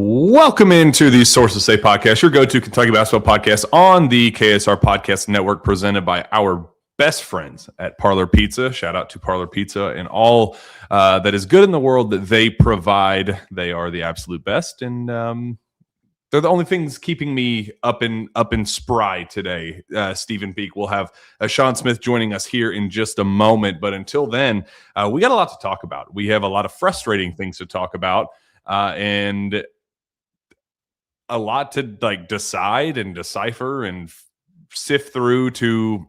Welcome into the Sources Say podcast, your go-to Kentucky basketball podcast on the KSR Podcast Network, presented by our best friends at Parlor Pizza. Shout out to Parlor Pizza and all that is good in the world that they provide. They are the absolute best, and they're the only things keeping me up in spry today. Stephen Peake will have Shawn Smith joining us here in just a moment, but until then, we got a lot to talk about. We have a lot of frustrating things to talk about, and a lot to decide and decipher and sift through to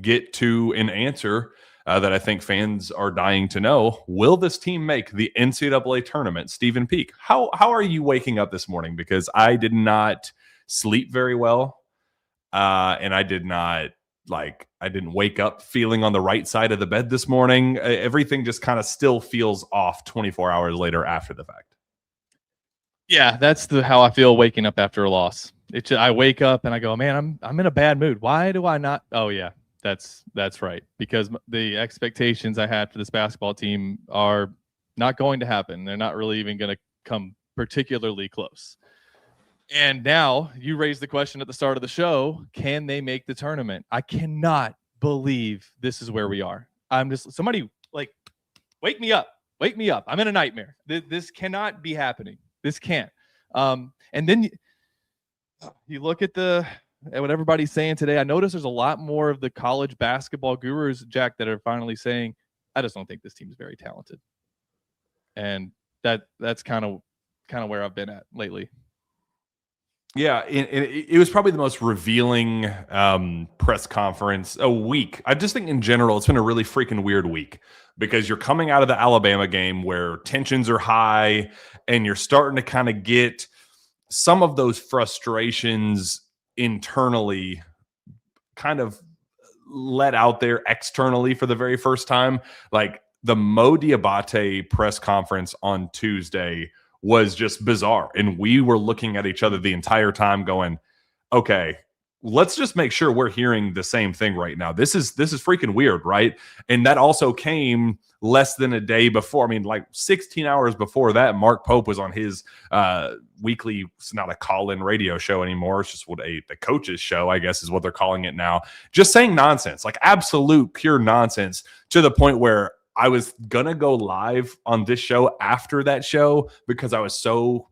get to an answer that I think fans are dying to know. Will this team make the NCAA tournament? Stephen Peake, how are you waking up this morning? Because I did not sleep very well, and I didn't wake up feeling on the right side of the bed this morning. Everything just kind of still feels off 24 hours later after the fact. Yeah, that's how I feel waking up after a loss. I wake up and I go, man, I'm in a bad mood. Why do I not? Oh yeah, that's right. Because the expectations I had for this basketball team are not going to happen. They're not really even going to come particularly close. And now you raised the question at the start of the show: can they make the tournament? I cannot believe this is where we are. Somebody wake me up. Wake me up. I'm in a nightmare. This cannot be happening. This can't. And then you look at what everybody's saying today. I notice there's a lot more of the college basketball gurus, Jack, that are finally saying, I just don't think this team is very talented. And that's kind of where I've been at lately. Yeah, it was probably the most revealing press conference a week. I just think in general, it's been a really freaking weird week because you're coming out of the Alabama game where tensions are high and you're starting to kind of get some of those frustrations internally kind of let out there externally for the very first time. Like the Mo Diabate press conference on Tuesday was just bizarre. And we were looking at each other the entire time going, okay, let's just make sure we're hearing the same thing right now. This is freaking weird, right? And that also came less than a day before. I mean, 16 hours before that, Mark Pope was on his weekly, it's not a call-in radio show anymore. It's just the coaches show, I guess is what they're calling it now. Just saying nonsense, absolute pure nonsense, to the point where I was going to go live on this show after that show because I was so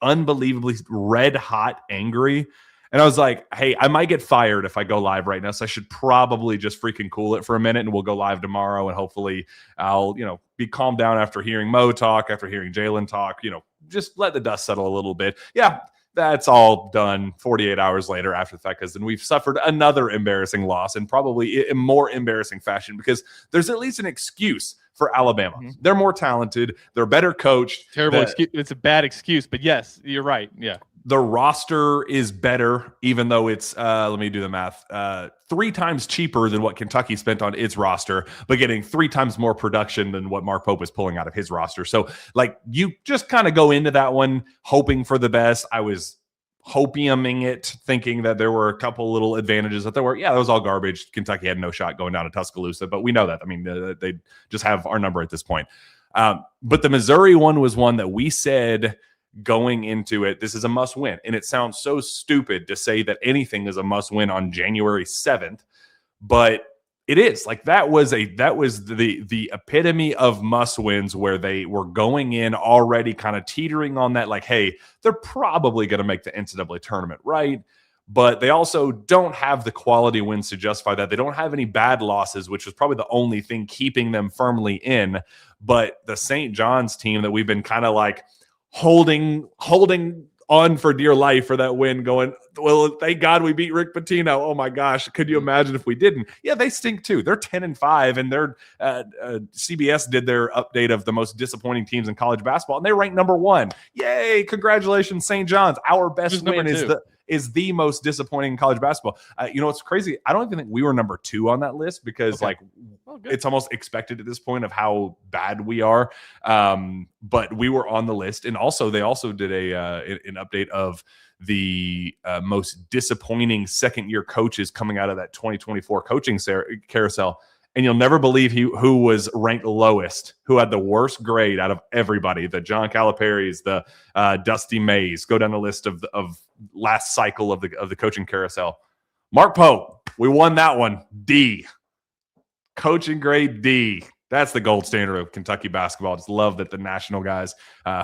unbelievably red hot angry. And I was like, hey, I might get fired if I go live right now. So I should probably just freaking cool it for a minute and we'll go live tomorrow. And hopefully I'll, be calmed down after hearing Mo talk, after hearing Jalen talk, just let the dust settle a little bit. Yeah, that's all done 48 hours later after the fact, because then we've suffered another embarrassing loss, and probably in more embarrassing fashion, because there's at least an excuse for Alabama. Mm-hmm. They're more talented. They're better coached. Terrible excuse. It's a bad excuse, but yes, you're right. Yeah. The roster is better, even though it's, let me do the math, 3 times cheaper than what Kentucky spent on its roster, but getting 3 times more production than what Mark Pope is pulling out of his roster. So, you just kind of go into that one hoping for the best. I was hopiuming it, thinking that there were a couple little advantages that there were. Yeah, that was all garbage. Kentucky had no shot going down to Tuscaloosa, but we know that. I mean, they just have our number at this point. But the Missouri one was one that we said going into it, this is a must win. And it sounds so stupid to say that anything is a must win on January 7th, but it is. That was the epitome of must wins, where they were going in already kind of teetering on that, hey, they're probably going to make the NCAA tournament, right? But they also don't have the quality wins to justify that. They don't have any bad losses, which was probably the only thing keeping them firmly in. But the St. John's team that we've been kind of holding on for dear life for that win, going, well, thank God we beat Rick Pitino. Oh my gosh, could you imagine if we didn't? Yeah, they stink too. They're 10-5, and they're CBS did their update of the most disappointing teams in college basketball, and they ranked number 1. Yay! Congratulations, St. John's. Our best win is the most disappointing in college basketball. It's crazy. I don't even think we were number 2 on that list, because it's almost expected at this point of how bad we are. But we were on the list, and they also did an update of the most disappointing second-year coaches coming out of that 2024 coaching carousel. And you'll never believe who was ranked lowest, who had the worst grade out of everybody. The John Calipari's, the Dusty Mays. Go down the list of last cycle of the coaching carousel. Mark Pope, we won that one. D. Coaching grade D. That's the gold standard of Kentucky basketball. Just love that the national guys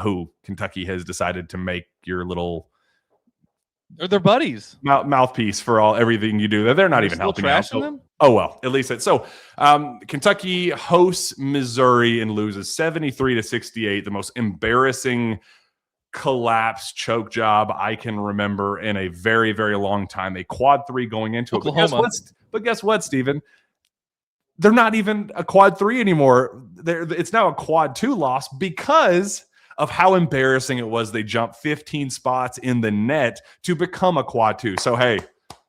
who Kentucky has decided to make your little They're their buddies. Mouthpiece for everything you do. They're not even helping out. Them? Oh, well, at least it's so. Kentucky hosts Missouri and loses 73-68. The most embarrassing collapse choke job I can remember in a very, very long time. A quad 3 going into Oklahoma. it. But guess what, Stephen? They're not even a quad 3 anymore. It's now a quad 2 loss because of how embarrassing it was. They jumped 15 spots in the net to become a quad 2. So, hey,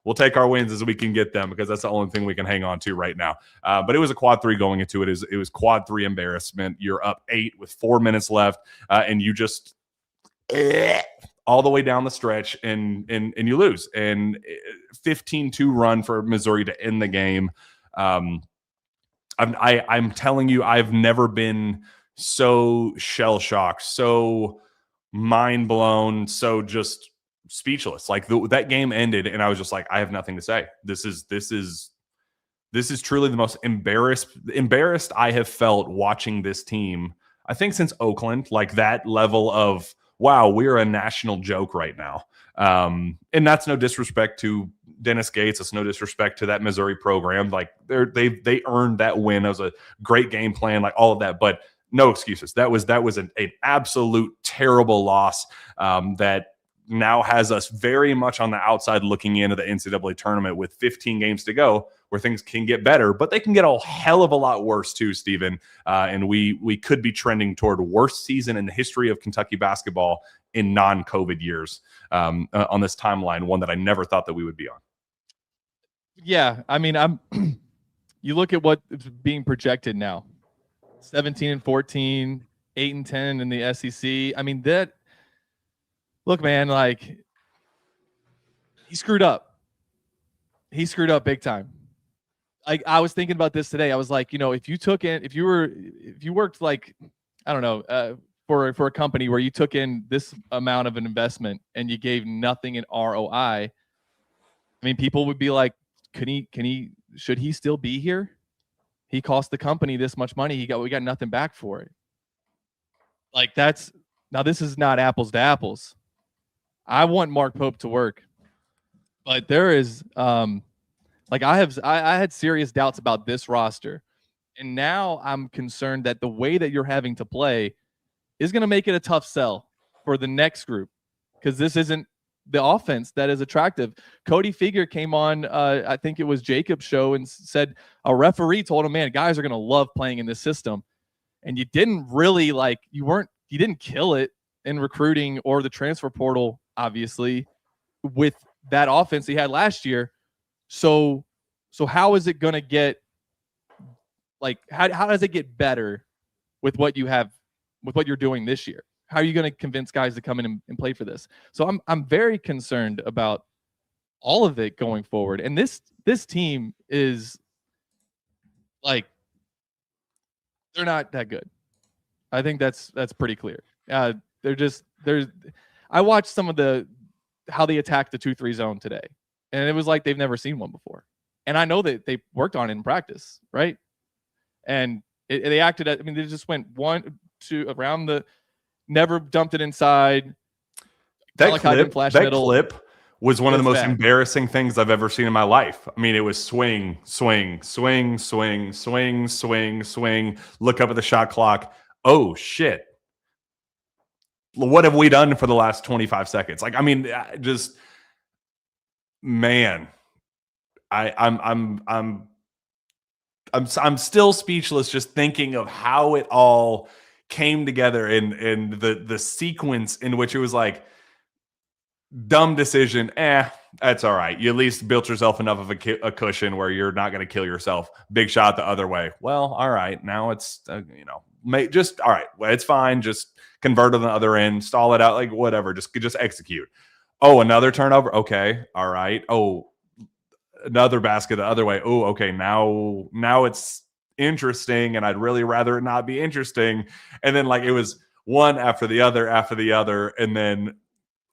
we'll take our wins as we can get them because that's the only thing we can hang on to right now. But it was a quad 3 going into it. It was quad 3 embarrassment. You're up 8 with 4 minutes left, and you just all the way down the stretch, and you lose. And 15-2 run for Missouri to end the game. I'm telling you, I've never been so shell-shocked, so mind-blown, so just speechless. Like that game ended, and I was just like, I have nothing to say. This is truly the most embarrassed I have felt watching this team, I think, since Oakland. Like that level of, wow, we're a national joke right now. And that's no disrespect to Dennis Gates. It's no disrespect to that Missouri program. Like they earned that win. It was a great game plan, like all of that, but no excuses. That was an absolute terrible loss that now has us very much on the outside looking into the NCAA tournament with 15 games to go, where things can get better, but they can get a hell of a lot worse too, Stephen. And we could be trending toward worst season in the history of Kentucky basketball in non-COVID years on this timeline, one that I never thought that we would be on. Yeah, I mean, you look at what is being projected now: 17-14, 8-10 in the SEC. I mean, look, man, like he screwed up. He screwed up big time. I was thinking about this today. I was like, if you worked like, I don't know, for a company where you took in this amount of an investment and you gave nothing in ROI, I mean, people would be like, should he still be here? He cost the company this much money. We got nothing back for it. Like now this is not apples to apples. I want Mark Pope to work, but there is, like I had serious doubts about this roster, and now I'm concerned that the way that you're having to play is going to make it a tough sell for the next group, because this isn't the offense that is attractive. Cody Figure came on, I think it was Jacob's show, and said a referee told him, man, guys are going to love playing in this system. And you didn't really you didn't kill it in recruiting or the transfer portal, obviously, with that offense he had last year. So how is it going to get, like, how does it get better with what you have, with what you're doing this year? How are you going to convince guys to come in and play for this? So I'm very concerned about all of it going forward. And this team is like, they're not that good. I think that's pretty clear. I watched some of how they attacked the 2-3 zone today, and it was like they've never seen one before. And I know that they worked on it in practice, right? And they acted at, I mean, they just went 1-2 around the, never dumped it inside. That clip was one of the most embarrassing things I've ever seen in my life. I mean, it was swing, swing, swing, swing, swing, swing, swing. Look up at the shot clock. Oh, shit. What have we done for the last 25 seconds? Like, I mean, just, man, I'm still speechless just thinking of how it all came together and the sequence in which it was like, dumb decision. That's all right. You at least built yourself enough of a cushion where you're not going to kill yourself. Big shot the other way. Well, all right. Now it's, just, all right. Well, it's fine. Just convert on the other end, stall it out, like whatever. Just execute. Oh, another turnover. Okay. All right. Oh, another basket the other way. Oh, okay. Now it's interesting, and I'd really rather it not be interesting. And then like it was one after the other, and then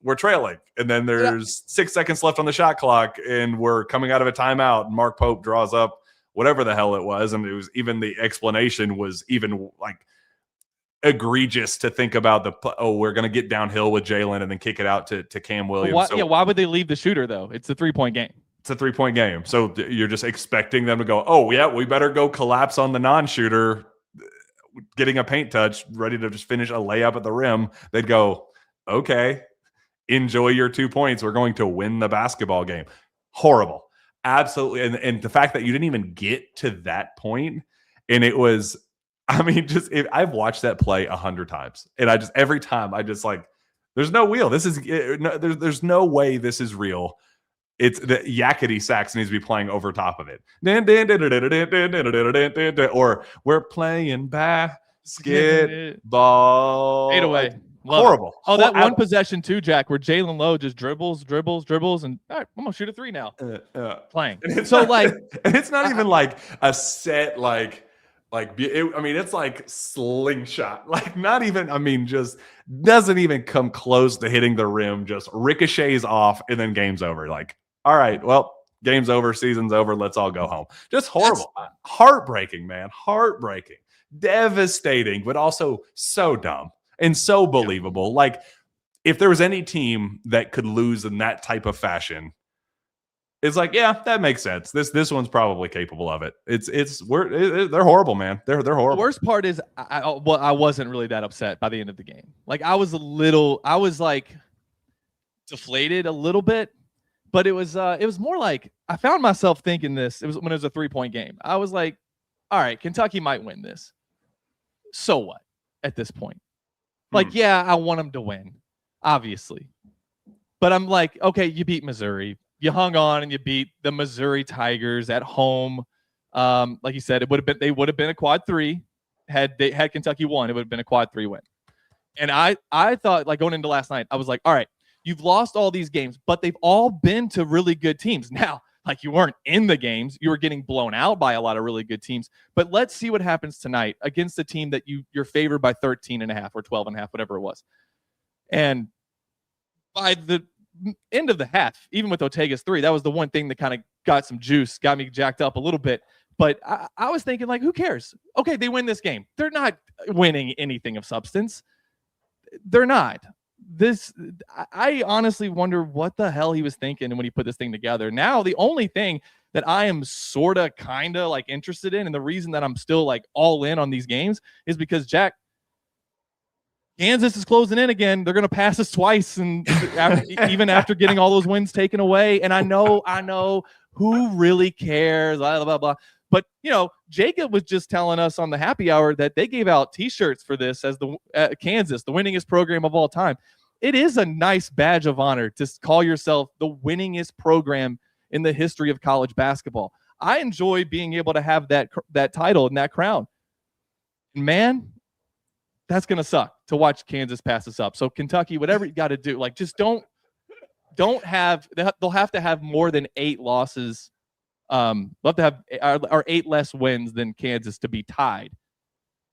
we're trailing. And then there's 6 seconds left on the shot clock, and we're coming out of a timeout. And Mark Pope draws up whatever the hell it was. And it was even the explanation was even like egregious to think about we're going to get downhill with Jalen and then kick it out to Cam Williams. Why would they leave the shooter though? It's a 3-point game. It's a 3-point game. So you're just expecting them to go, oh yeah, we better go collapse on the non-shooter, getting a paint touch, ready to just finish a layup at the rim. They'd go, okay, enjoy your 2 points. We're going to win the basketball game. Horrible. Absolutely. And the fact that you didn't even get to that point, and it was, I mean, I've watched that play 100 times, and every time I just like, there's no wheel. This is there's no way this is real. It's the yakety sax needs to be playing over top of it. Or we're playing basketball. 8-away. Horrible. Oh, that one possession too, Jack, where Jalen Lowe just dribbles, and all right, I'm gonna shoot a 3 now. Playing. And it's not even like a set it's like slingshot. Like not even. I mean, just doesn't even come close to hitting the rim. Just ricochets off, and then game's over. Like, all right, well, game's over, season's over. Let's all go home. Just horrible, heartbreaking, man, heartbreaking, devastating, but also so dumb. And so believable. Yeah. Like, if there was any team that could lose in that type of fashion, it's like, yeah, that makes sense. This one's probably capable of it. They're horrible, man. They're horrible. The worst part is, I wasn't really that upset by the end of the game. Like, I was like deflated a little bit, but it was more like I found myself thinking this. It was when it was a 3-point game. I was like, all right, Kentucky might win this. So what at this point? Like, yeah, I want them to win, obviously. But I'm like, okay, you beat Missouri. You hung on and you beat the Missouri Tigers at home. Like you said, they would have been a quad 3 had Kentucky won. It would have been a quad 3 win. And I thought, like, going into last night, I was like, all right, you've lost all these games, but they've all been to really good teams. Now, like, you weren't in the games. You were getting blown out by a lot of really good teams. But let's see what happens tonight against a team that you're favored by 13.5 or 12.5, whatever it was. And by the end of the half, even with Ortega's 3, that was the one thing that kind of got some juice, got me jacked up a little bit. But I was thinking, like, who cares? Okay, they win this game. They're not winning anything of substance. They're not. I honestly wonder what the hell he was thinking when he put this thing together. Now, the only thing that I am sort of kind of like interested in, and the reason that I'm still like all in on these games, is because, Jack, Kansas is closing in again. They're going to pass us twice, and even after getting all those wins taken away. And I know who really cares, blah, blah, blah. But, Jacob was just telling us on the happy hour that they gave out T-shirts for this as the Kansas, the winningest program of all time. It is a nice badge of honor to call yourself the winningest program in the history of college basketball. I enjoy being able to have that title and that crown. Man, that's going to suck to watch Kansas pass us up. So Kentucky, whatever you got to do, like, just don't have, they'll have to have more than 8 losses. They'll have to have or 8 less wins than Kansas to be tied.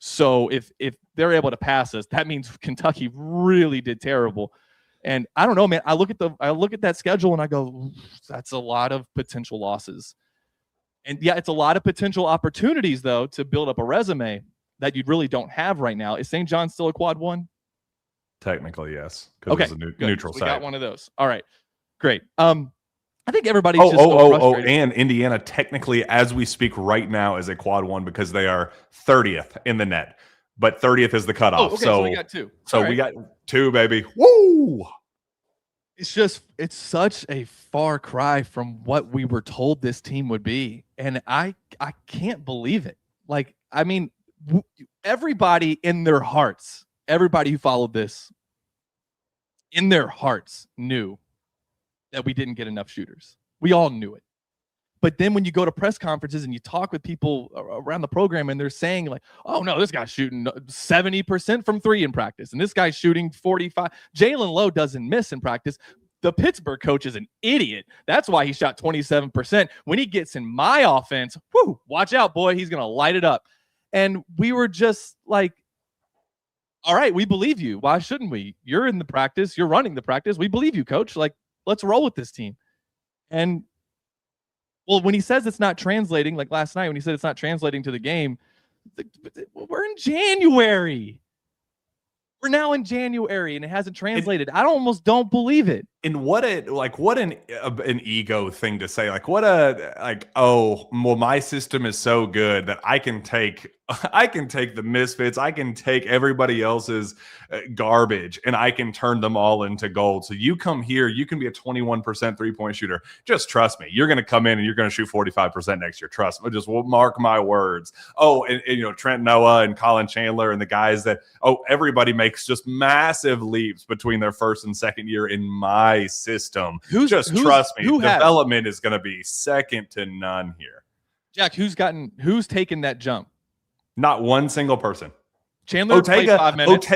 So if they're able to pass us, that means Kentucky really did terrible. And I don't know, man. I look at that schedule and I go, that's a lot of potential losses. And yeah, it's a lot of potential opportunities though to build up a resume that you really don't have right now. Is St. John still a quad 1? Technically, yes. Okay, it's a neutral site. We got one of those. All right, great. I think everybody's just frustrated. And Indiana technically, as we speak right now, is a quad 1 because they are 30th in the net, but 30th is the cutoff. So we got 2. So we got 2, baby. Woo! It's such a far cry from what we were told this team would be, and I can't believe it. Like, I mean, everybody in their hearts, everybody who followed this, in their hearts knew that we didn't get enough shooters. We all knew it. But then when you go to press conferences and you talk with people around the program and they're saying like, oh no, this guy's shooting 70% from 3 in practice. And this guy's shooting 45. Jalen Lowe doesn't miss in practice. the Pittsburgh coach is an idiot. That's why he shot 27%. When he gets in my offense, whoo, watch out, boy. He's going to light it up. And we were just like, all right, we believe you. Why shouldn't we? You're in the practice. You're running the practice. We believe you, coach. Like, let's roll with this team. And, well, when he says it's not translating, like last night when he said it's not translating to the game, we're in January. We're now in January and it hasn't translated. I almost don't believe it. And what an ego thing to say. Oh, well, my system is so good that I can take the misfits, I can take everybody else's garbage, and I can turn them all into gold. So you come here, you can be a 21% 3-point shooter. Just trust me, you're going to come in and you're going to shoot 45% next year. Trust me, just mark my words. Oh, and Trent Noah and Colin Chandler and the guys that everybody makes just massive leaps between their first and second year in my system. Trust me, development is going to be second to none here. Jack, who's taken that jump? Not one single person. Chandler played 5 minutes.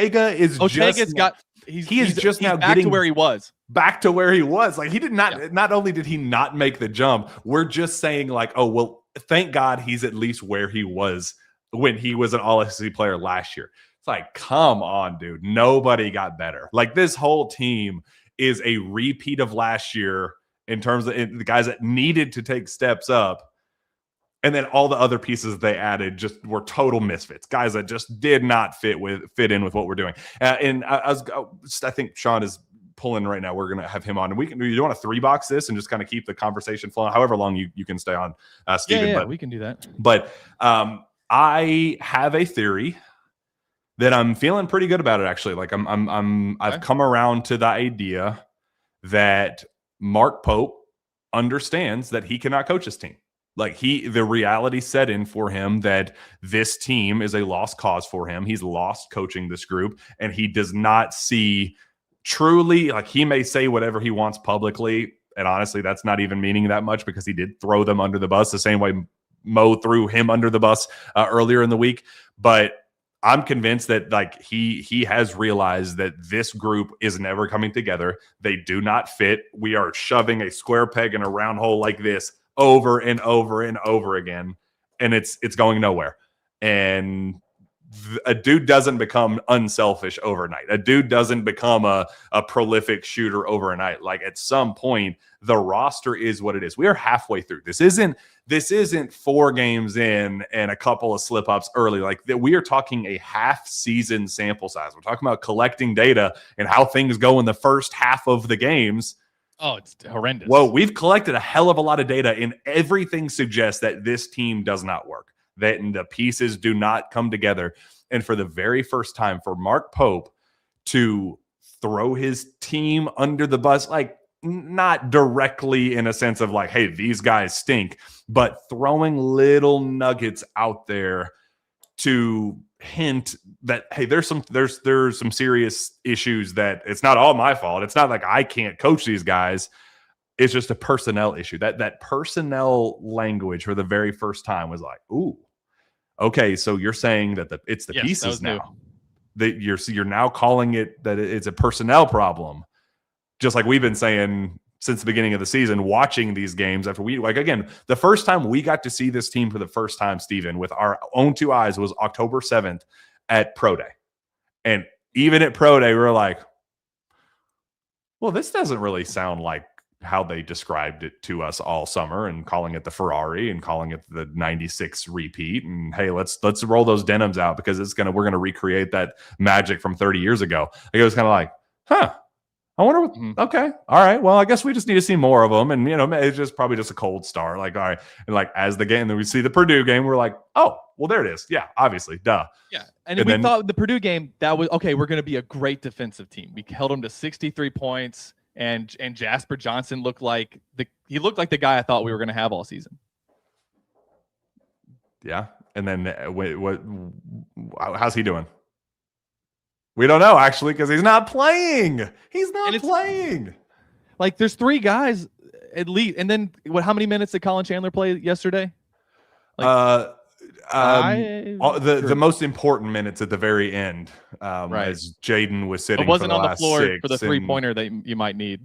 He's just now back getting to where he was. Back to where he was. Like, he did not. Yeah. Not only did he not make the jump, we're just saying like, oh well, thank God he's at least where he was when he was an All-SEC player last year. It's like, come on, dude. Nobody got better. Like, this whole team is a repeat of last year in terms of the guys that needed to take steps up. And then all the other pieces they added just were total misfits, guys that just did not fit in with what we're doing. And I think Shawn is pulling right now. We're going to have him on, and you want to 3-box this and just kind of keep the conversation flowing, however long you can stay on, Steven. Yeah, we can do that. But I have a theory that I'm feeling pretty good about it, actually. Like I've come around to the idea that Mark Pope understands that he cannot coach his team. Like, the reality set in for him that this team is a lost cause for him. He's lost coaching this group, and he does not see truly, like, he may say whatever he wants publicly, and honestly, that's not even meaning that much because he did throw them under the bus the same way Mo threw him under the bus earlier in the week. But I'm convinced that like he has realized that this group is never coming together. They do not fit. We are shoving a square peg in a round hole like this over and over and over again, and it's going nowhere. And a dude doesn't become unselfish overnight. A dude doesn't become a prolific shooter overnight. Like, at some point, the roster is what it is. We are halfway through. This isn't 4 games in and a couple of slip-ups early. Like, we are talking a half-season sample size. We're talking about collecting data and how things go in the first half of the games. Oh, it's horrendous. Well, we've collected a hell of a lot of data, and everything suggests that this team does not work, that the pieces do not come together. And for the very first time, for Mark Pope to throw his team under the bus, like, not directly in a sense of like, hey, these guys stink, but throwing little nuggets out there to hint that, hey, there's some serious issues, that it's not all my fault. It's not like I can't coach these guys. It's just a personnel issue. That personnel language for the very first time was like, ooh, okay, so you're saying that it's the pieces now. That you're now calling it that it's a personnel problem. Just like we've been saying since the beginning of the season, watching these games after again, the first time we got to see this team for the first time, Steven, with our own 2 eyes was October 7th at Pro Day. And even at Pro Day, we were like, well, this doesn't really sound like how they described it to us all summer, and calling it the Ferrari and calling it the 96 repeat. And hey, let's roll those denims out because we're going to recreate that magic from 30 years ago. It was kind of like, I wonder what, okay, all right, well, I guess we just need to see more of them. And, it's just probably just a cold start. Like, all right. And like, as the game, then we see the Purdue game, we're like, oh, well, there it is. Yeah, obviously, duh. Yeah. And we thought the Purdue game, that was, okay, we're going to be a great defensive team. We held them to 63 points, and Jasper Johnson looked like the guy I thought we were going to have all season. Yeah. And then how's he doing? We don't know, actually, because he's not playing. He's not playing. Like, there's 3 guys at least. And then how many minutes did Colin Chandler play yesterday? The most important minutes at the very end, right, as Jaden was sitting. It wasn't for the on the last floor 6, for the 3-pointer that you might need.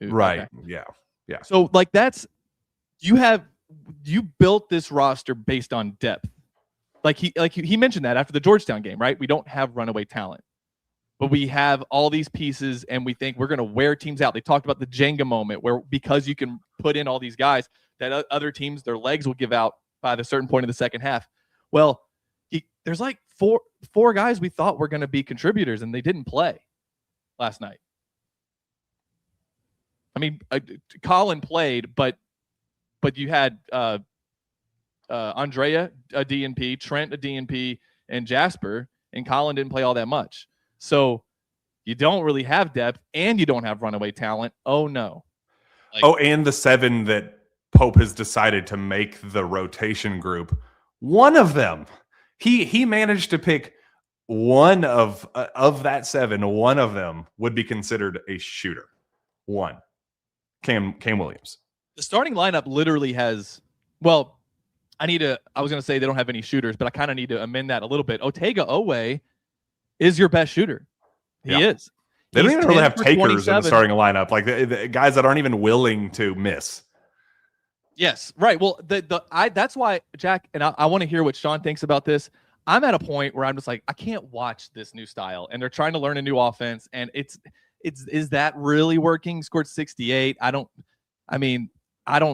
Right. Okay. Yeah. So like you built this roster based on depth. Like he mentioned that after the Georgetown game, right? We don't have runaway talent, but we have all these pieces, and we think we're going to wear teams out. They talked about the Jenga moment where because you can put in all these guys, that other teams, their legs will give out by the certain point in the second half. Well, there's like four guys we thought were going to be contributors, and they didn't play last night. I mean, Colin played, but you had Andrea, a DNP, Trent, a DNP, and Jasper, and Colin didn't play all that much. So you don't really have depth, and you don't have runaway talent. Oh, no. And the 7 that Pope has decided to make the rotation group, one of them, he managed to pick one of that 7, one of them would be considered a shooter. One. Cam Williams. The starting lineup literally has, well, I was going to say they don't have any shooters, but I kind of need to amend that a little bit. Otega Owe is your best shooter. He is. They don't even really have takers in the starting lineup, like the guys that aren't even willing to miss. Yes, right. Well, that's why, Jack, and I want to hear what Shawn thinks about this. I'm at a point where I'm just like, I can't watch this new style, and they're trying to learn a new offense, and is that really working? Scored 68. I don't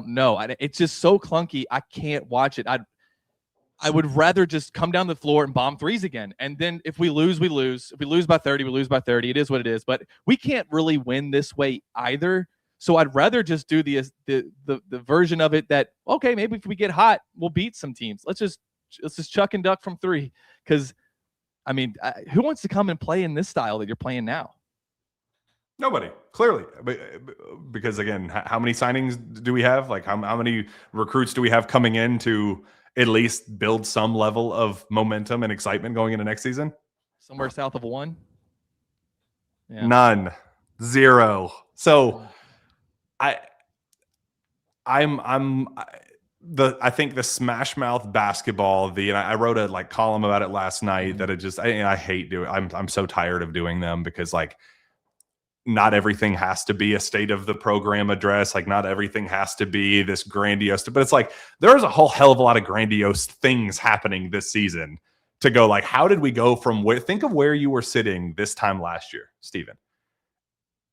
know. It's just so clunky. I can't watch it. I would rather just come down the floor and bomb threes again. And then if we lose, we lose. If we lose by 30, we lose by 30. It is what it is. But we can't really win this way either. So I'd rather just do the version of it that, okay, maybe if we get hot, we'll beat some teams. Let's just chuck and duck from 3. Because, I mean, who wants to come and play in this style that you're playing now? Nobody, clearly, because again, how many signings do we have? Like how many recruits do we have coming in to at least build some level of momentum and excitement going into next season? Somewhere south of 1. Yeah. None, 0. So I think the smash mouth basketball, and I wrote a column about it last night that I hate doing. I'm so tired of doing them because not everything has to be a state of the program address. Like not everything has to be this grandiose, but it's like there's a whole hell of a lot of grandiose things happening this season to go like, how did we go from think of where you were sitting this time last year, Steven.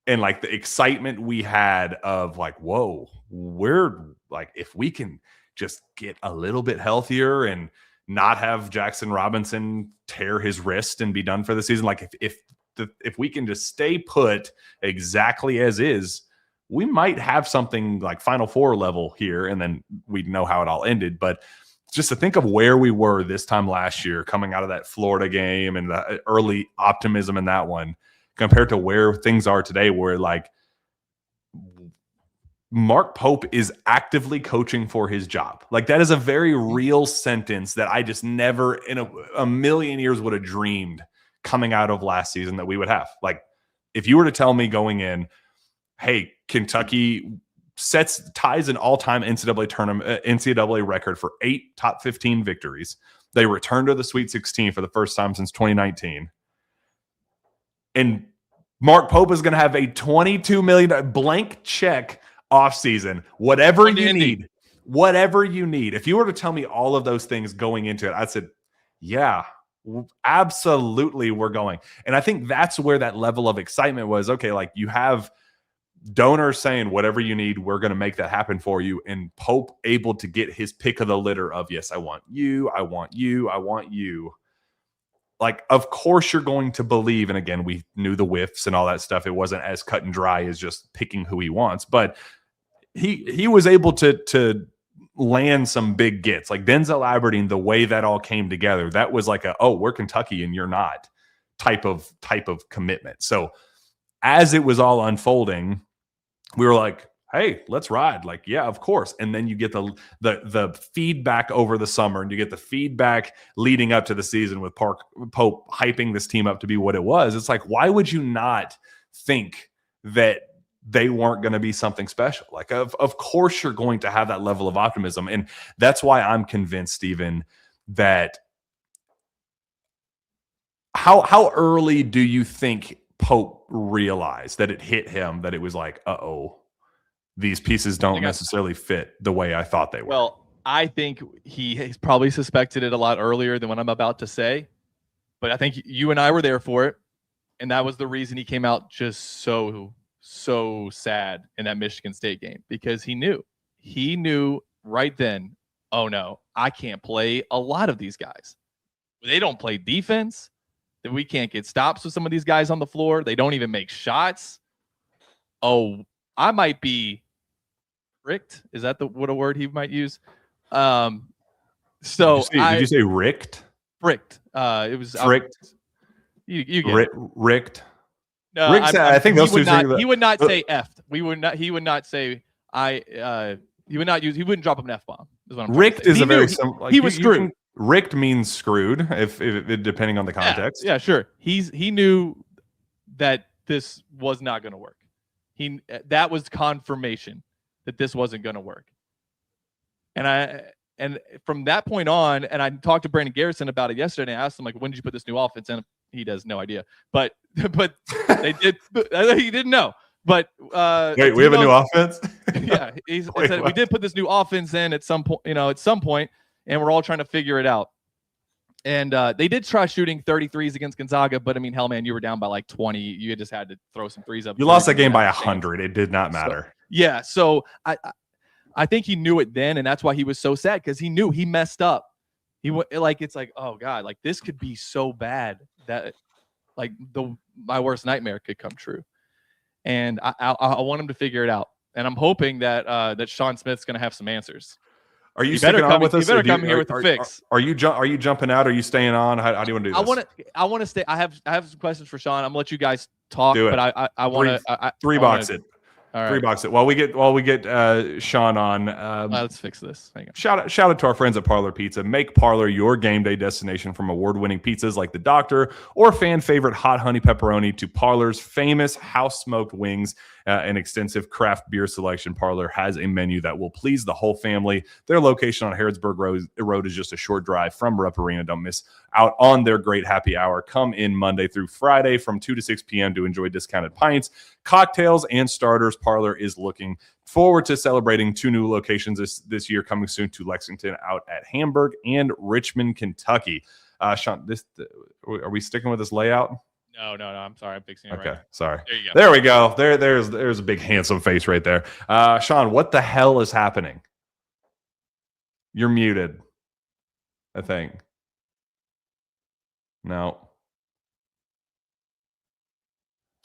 And like the excitement we had of like, whoa, we're like, if we can just get a little bit healthier and not have Jackson Robinson tear his wrist and be done for the season. Like if we can just stay put exactly as is, we might have something like Final Four level here, and then we'd know how it all ended. But just to think of where we were this time last year, coming out of that Florida game and the early optimism in that one, compared to where things are today, where like Mark Pope is actively coaching for his job. Like that is a very real sentence that I just never in a million years would have dreamed coming out of last season that we would have. Like if you were to tell me going in, hey, Kentucky ties an all-time NCAA record for 8 top 15 victories. They return to the Sweet 16 for the first time since 2019. And Mark Pope is going to have a $22 million blank check offseason. Whatever you need. If you were to tell me all of those things going into it, I said, yeah, absolutely, we're going. And I think that's where that level of excitement was. Okay, like you have donors saying whatever you need, we're going to make that happen for you. And Pope able to get his pick of the litter of, yes, I want you, I want you, I want you. Like, of course you're going to believe. And again, we knew the whiffs and all that stuff. It wasn't as cut and dry as just picking who he wants, but he was able to land some big gets, like Denzel Aberdeen. The way that all came together, that was like we're Kentucky and you're not type of commitment. So as it was all unfolding, we were like, hey, let's ride. Like, yeah, of course. And then you get the feedback over the summer, and you get the feedback leading up to the season with Pope hyping this team up to be what it was. It's like, why would you not think that they weren't going to be something special? Like, of course you're going to have that level of optimism. And that's why I'm convinced, Stephen, that how early do you think Pope realized, that it hit him, that it was like, uh-oh, these pieces don't necessarily fit the way I thought they were? Well, I think he's probably suspected it a lot earlier than what I'm about to say, but I think you and I were there for it, and that was the reason he came out just so sad in that Michigan State game, because he knew right then, oh no, I can't play a lot of these guys. They don't play defense. That we can't get stops with some of these guys on the floor. They don't even make shots. Oh, I might be ricked. Is that what a word he might use? So did you say ricked? Fricked. It was fricked. You get ricked. No, I think those two things. He would not say effed. He would not say he would not use. He wouldn't drop an F bomb. Ricked is a very simple. He was screwed. Ricked means screwed, if depending on the context. Yeah, sure. He knew that this was not going to work. That was confirmation that this wasn't going to work. And from that point on, and I talked to Brandon Garrison about it yesterday. And I asked him, like, when did you put this new offense in? He has no idea, but they did. He didn't know. But wait, we have a new offense. Yeah, he said we did put this new offense in at some point. At some point, and we're all trying to figure it out. And they did try shooting 33s against Gonzaga, but I mean, hell, man, you were down by like 20. You just had to throw some threes up. You lost that game by 100. It did not matter. So I think he knew it then, and that's why he was so sad, because he knew he messed up. It's like, oh God, like this could be so bad that like my worst nightmare could come true. And I want him to figure it out, and I'm hoping that Shawn Smith's going to have some answers. Are you sticking on with us? You better come here with the fix. Are you jumping out? Are you staying on? How do you want to do this? I want to stay. I have some questions for Shawn. I'm gonna let you guys talk, but I want to three box it. All right. Three box it. While we get Shawn on, let's fix this. Hang on. Shout out to our friends at Parlor Pizza. Make Parlor your game day destination, from award-winning pizzas like the Doctor or fan favorite hot honey pepperoni to Parlor's famous house smoked wings and extensive craft beer selection. Parlor has a menu that will please the whole family. Their location on Harrodsburg Road is just a short drive from Rupp Arena. Don't miss out on their great happy hour. Come in Monday through Friday from 2 to 6 p.m. to enjoy discounted pints, cocktails, and starters. Parlor is looking forward to celebrating 2 new locations this year, coming soon to Lexington out at Hamburg and Richmond, Kentucky. Shawn, are we sticking with this layout? No. I'm sorry. I'm fixing it okay, right now. Sorry. There you go. There we go. There's a big handsome face right there. Shawn, what the hell is happening? You're muted, I think. No.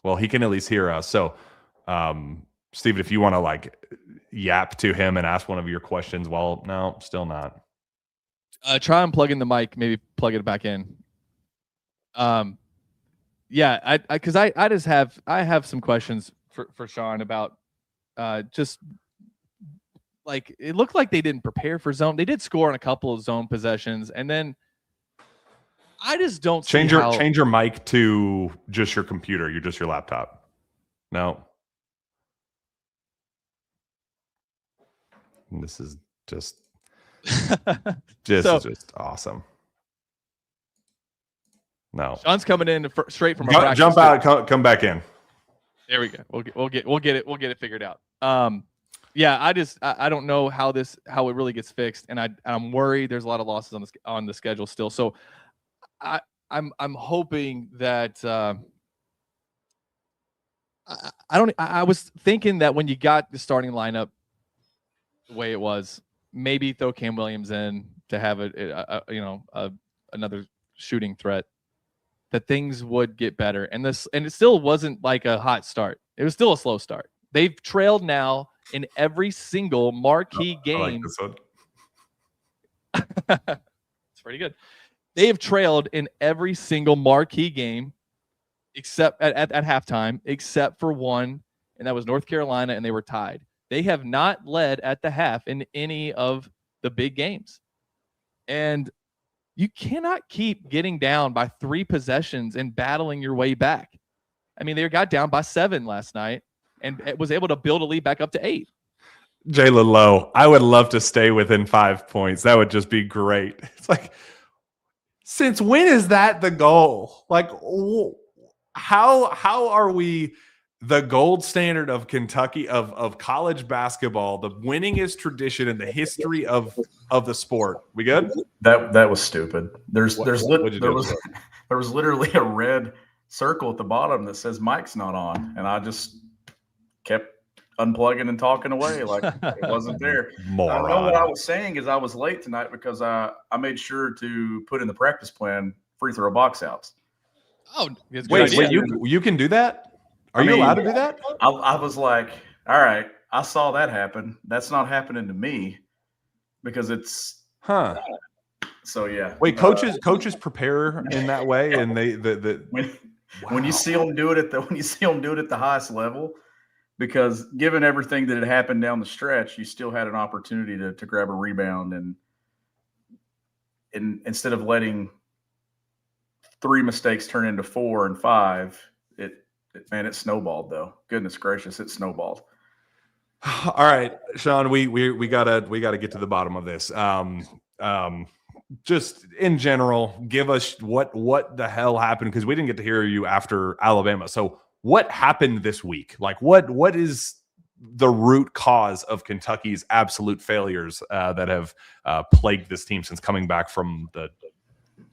Well, he can at least hear us. So, Steven, if you want to like yap to him and ask one of your questions, well, no, still not. Try and plug in the mic. Maybe plug it back in. Yeah, because I just have some questions for Shawn about just like it looked like they didn't prepare for zone. They did score on a couple of zone possessions, and then I just don't change your mic to just your computer. You're just your laptop. No. And this is just is just awesome. No, Shawn's coming in straight from jump out, come back in. There we go. We'll get it figured out. Yeah, I don't know how it really gets fixed, and I'm worried. There's a lot of losses on the schedule still. So I'm hoping that I was thinking that when you got the starting lineup the way it was, maybe throw Cam Williams in to have another shooting threat, that things would get better. And it still wasn't like a hot start. It was still a slow start. They've trailed now in every single marquee game. I like this one. It's pretty good. They have trailed in every single marquee game except at halftime, except for one, and that was North Carolina, and they were tied. They have not led at the half in any of the big games. And you cannot keep getting down by 3 possessions and battling your way back. I mean, they got down by 7 last night and was able to build a lead back up to 8. Jalen Lowe, I would love to stay within 5 points. That would just be great. It's like, since when is that the goal? Like, how are we the gold standard of Kentucky of college basketball, the winningest tradition in the history of the sport? We good? That was stupid. There was literally a red circle at the bottom that says Mike's not on, and I just kept unplugging and talking away like it wasn't there. Moron. I know what I was saying is I was late tonight because I made sure to put in the practice plan free throw box outs. Oh, wait, you can do that? Are you allowed to do that? I was like, all right, I saw that happen. That's not happening to me because it's So yeah. Wait, coaches prepare in that way, and when you see them do it at the highest level, because given everything that had happened down the stretch, you still had an opportunity to grab a rebound, and instead of letting 3 mistakes turn into 4 and 5, it snowballed though. Goodness gracious, it snowballed. All right, Shawn, we gotta get to the bottom of this. Just in general, give us what the hell happened, because we didn't get to hear you after Alabama. So what happened this week? Like what is the root cause of Kentucky's absolute failures that have plagued this team since coming back from the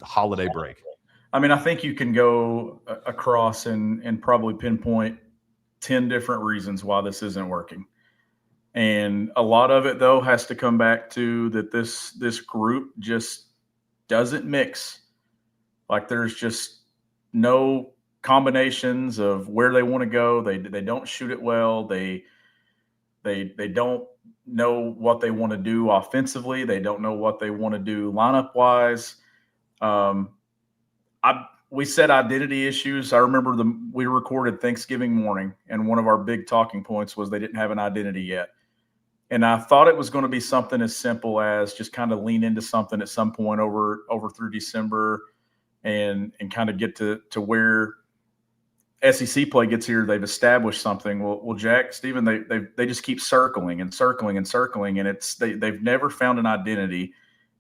holiday break? I mean, I think you can go across and probably pinpoint 10 different reasons why this isn't working. And a lot of it, though, has to come back to that this group just doesn't mix. Like, there's just no combinations of where they want to go. They don't shoot it well. They don't know what they want to do offensively. They don't know what they want to do lineup-wise. We said identity issues. I remember we recorded Thanksgiving morning, and one of our big talking points was they didn't have an identity yet. And I thought it was going to be something as simple as just kind of lean into something at some point over through December and kind of get to where SEC play gets here. They've established something. Well, Jack, Stephen, they just keep circling and circling and circling, and they've never found an identity.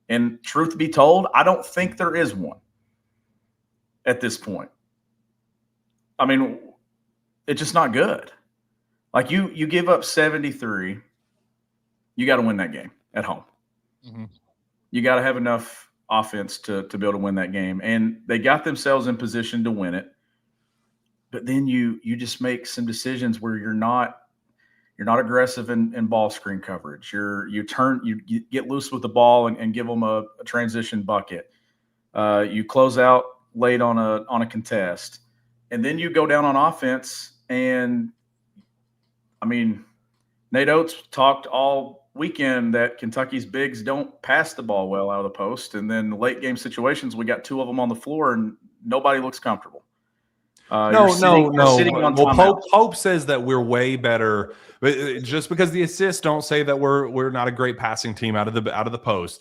And truth be told, I don't think there is one at this point. I mean, it's just not good. Like you give up 73, you got to win that game at home. Mm-hmm. You got to have enough offense to be able to win that game. And they got themselves in position to win it. But then you just make some decisions where you're not aggressive in ball screen coverage. You get loose with the ball and give them a transition bucket. You close out late on a contest, and then you go down on offense. And I mean, Nate Oates talked all weekend that Kentucky's bigs don't pass the ball well out of the post, and then late game situations, we got 2 of them on the floor, and nobody looks comfortable. No. Well, Pope says that we're way better, but just because the assists don't say that we're not a great passing team out of the post.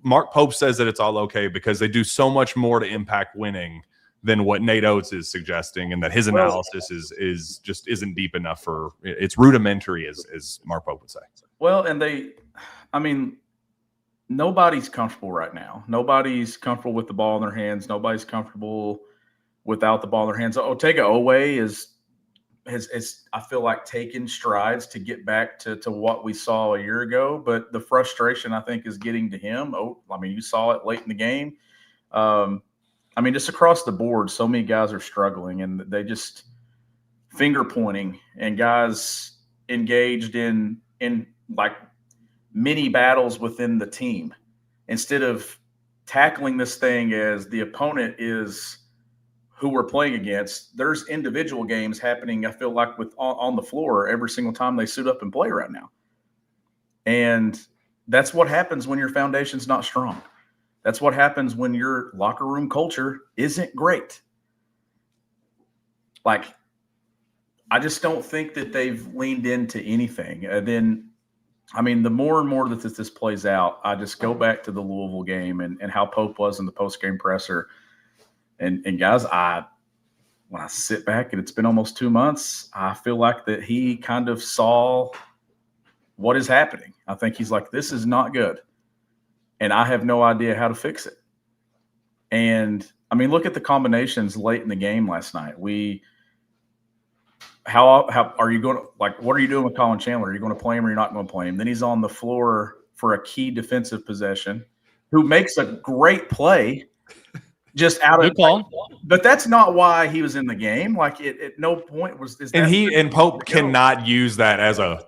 Mark Pope says that it's all okay because they do so much more to impact winning than what Nate Oates is suggesting, and that his analysis is just isn't deep enough for it's rudimentary, as Mark Pope would say. Well, and nobody's comfortable right now. Nobody's comfortable with the ball in their hands. Nobody's comfortable without the ball in their hands. Otega Oweh has I feel like taken strides to get back to what we saw a year ago, but the frustration I think is getting to him. You saw it late in the game. Just across the board, so many guys are struggling, and they just finger pointing, and guys engaged in like mini battles within the team instead of tackling this thing as the opponent is who we're playing against. There's individual games happening, I feel like, on the floor every single time they suit up and play right now. And that's what happens when your foundation's not strong. That's what happens when your locker room culture isn't great. Like, I just don't think that they've leaned into anything. And then, the more and more that this plays out, I just go back to the Louisville game and how Pope was in the post-game presser. And guys, when I sit back, and it's been almost 2 months, I feel like that he kind of saw what is happening. I think he's like, this is not good, and I have no idea how to fix it. And I mean, look at the combinations late in the game last night. How are you going to, like, what are you doing with Colin Chandler? Are you going to play him or you're not going to play him? Then he's on the floor for a key defensive possession, who makes a great play just out of, but that's not why he was in the game. Like, at no point was this. And Pope cannot use that as a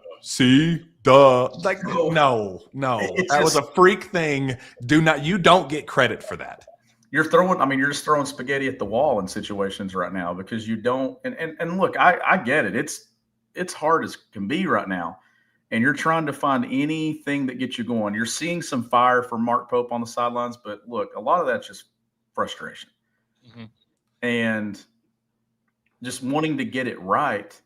like, no, that was a freak thing. You don't get credit for that. You're just throwing spaghetti at the wall in situations right now because you don't. And look, I get it. It's hard as can be right now, and you're trying to find anything that gets you going. You're seeing some fire from Mark Pope on the sidelines, but look, a lot of that's just frustration and just wanting to get it right.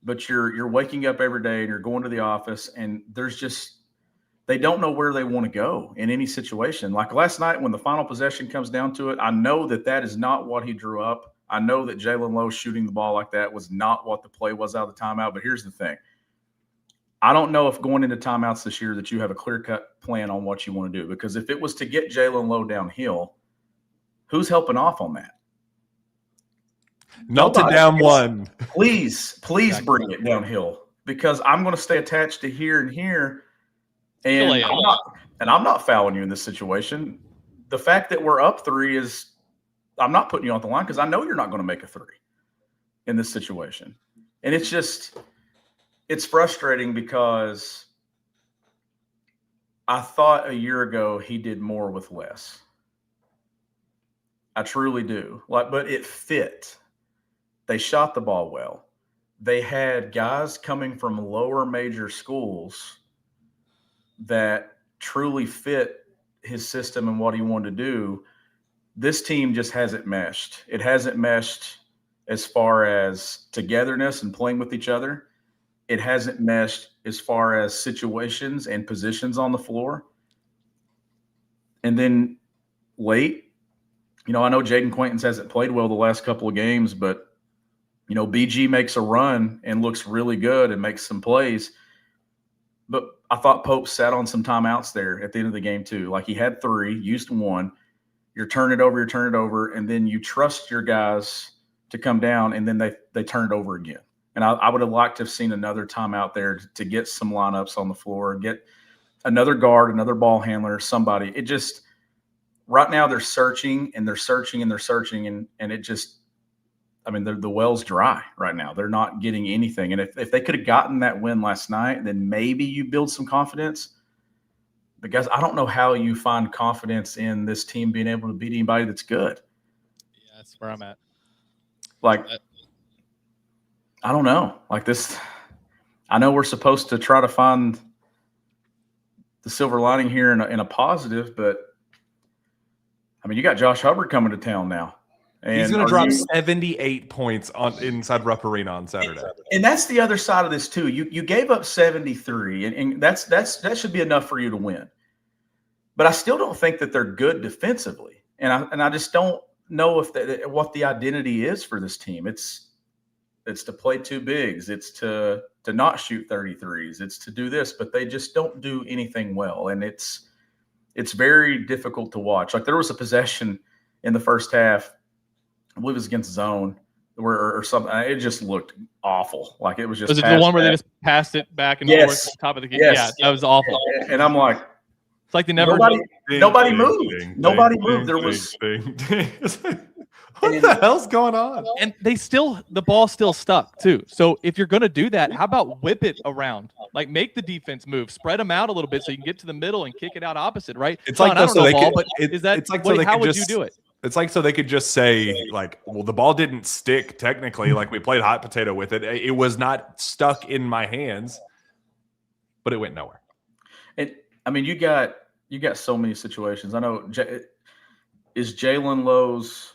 But you're waking up every day and you're going to the office, and they don't know where they want to go in any situation. Like last night when the final possession comes down to it, I know that is not what he drew up. I know that Jalen Lowe shooting the ball like that was not what the play was out of the timeout. But here's the thing. I don't know if going into timeouts this year that you have a clear-cut plan on what you want to do, because if it was to get Jalen Lowe downhill, who's helping off on that? Not to down one. Please bring it downhill, because I'm going to stay attached to here and here. And I'm not fouling you in this situation. The fact that we're up 3 is, I'm not putting you on the line because I know you're not going to make a 3 in this situation. And it's frustrating because I thought a year ago he did more with less. I truly do. But it fit. They shot the ball well. They had guys coming from lower major schools that truly fit his system and what he wanted to do. This team just hasn't meshed. It hasn't meshed as far as togetherness and playing with each other. It hasn't meshed as far as situations and positions on the floor. And then late, I know Jaden Quaintance hasn't played well the last couple of games, but BG makes a run and looks really good and makes some plays. But I thought Pope sat on some timeouts there at the end of the game too. Like, he had 3, used 1. You're turning it over, and then you trust your guys to come down, and then they turn it over again. And I would have liked to have seen another timeout there to get some lineups on the floor, get another guard, another ball handler, somebody. It just – right now they're searching, and it just – the well's dry right now. They're not getting anything. And if they could have gotten that win last night, then maybe you build some confidence. Because I don't know how you find confidence in this team being able to beat anybody that's good. Yeah, that's where I'm at. Like, I don't know. Like this, I know we're supposed to try to find the silver lining here in a positive, but you got Josh Hubbard coming to town now. And he's going to drop 78 points inside Rupp Arena on Saturday. And that's the other side of this too. You gave up 73, and that should be enough for you to win. But I still don't think that they're good defensively, and I just don't know what the identity is for this team. It's to play 2 bigs. It's to not shoot 33s. It's to do this, but they just don't do anything well, and it's very difficult to watch. Like, there was a possession in the first half, I believe it was against zone or something. It just looked awful. Like, it was just. Was it the one where they just passed it back and forth at the top of the game? Yes. Yeah, that was awful. And I'm like, it's like they never. Nobody moved. Nobody moved. There was. What the hell's going on? And the ball still stuck too. So if you're going to do that, how about whip it around? Like, make the defense move, spread them out a little bit so you can get to the middle and kick it out opposite, right? It's like, how would you do it? It's like, so they could just say, like, well, the ball didn't stick technically. Like, we played hot potato with it. It was not stuck in my hands, but it went nowhere. You got so many situations. I know. Is Jalen Lowe's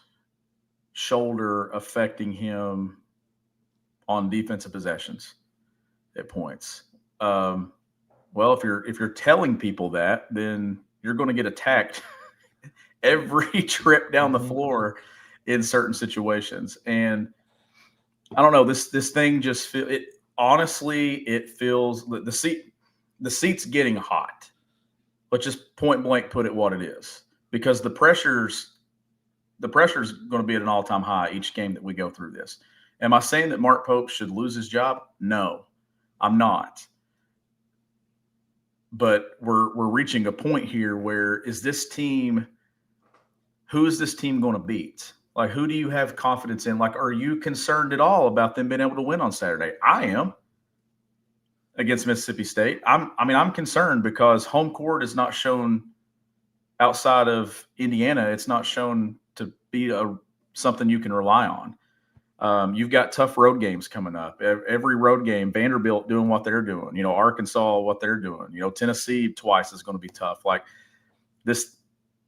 shoulder affecting him on defensive possessions at points? Well, if you're telling people that, then you're going to get attacked every trip down the floor in certain situations. And I don't know, this thing just honestly, it feels the seat's getting hot. Let's just point blank put it what it is, because the pressure's the pressure is going to be at an all-time high each game that we go through this. Am I saying that Mark Pope should lose his job? No, I'm not. But we're reaching a point here where who is this team going to beat? Like, who do you have confidence in? Like, are you concerned at all about them being able to win on Saturday? I am. Against Mississippi State. I'm concerned because home court is not shown outside of Indiana. It's not shown to be something you can rely on. You've got tough road games coming up. Every road game, Vanderbilt doing what they're doing. Arkansas, what they're doing. Tennessee twice is going to be tough. Like this,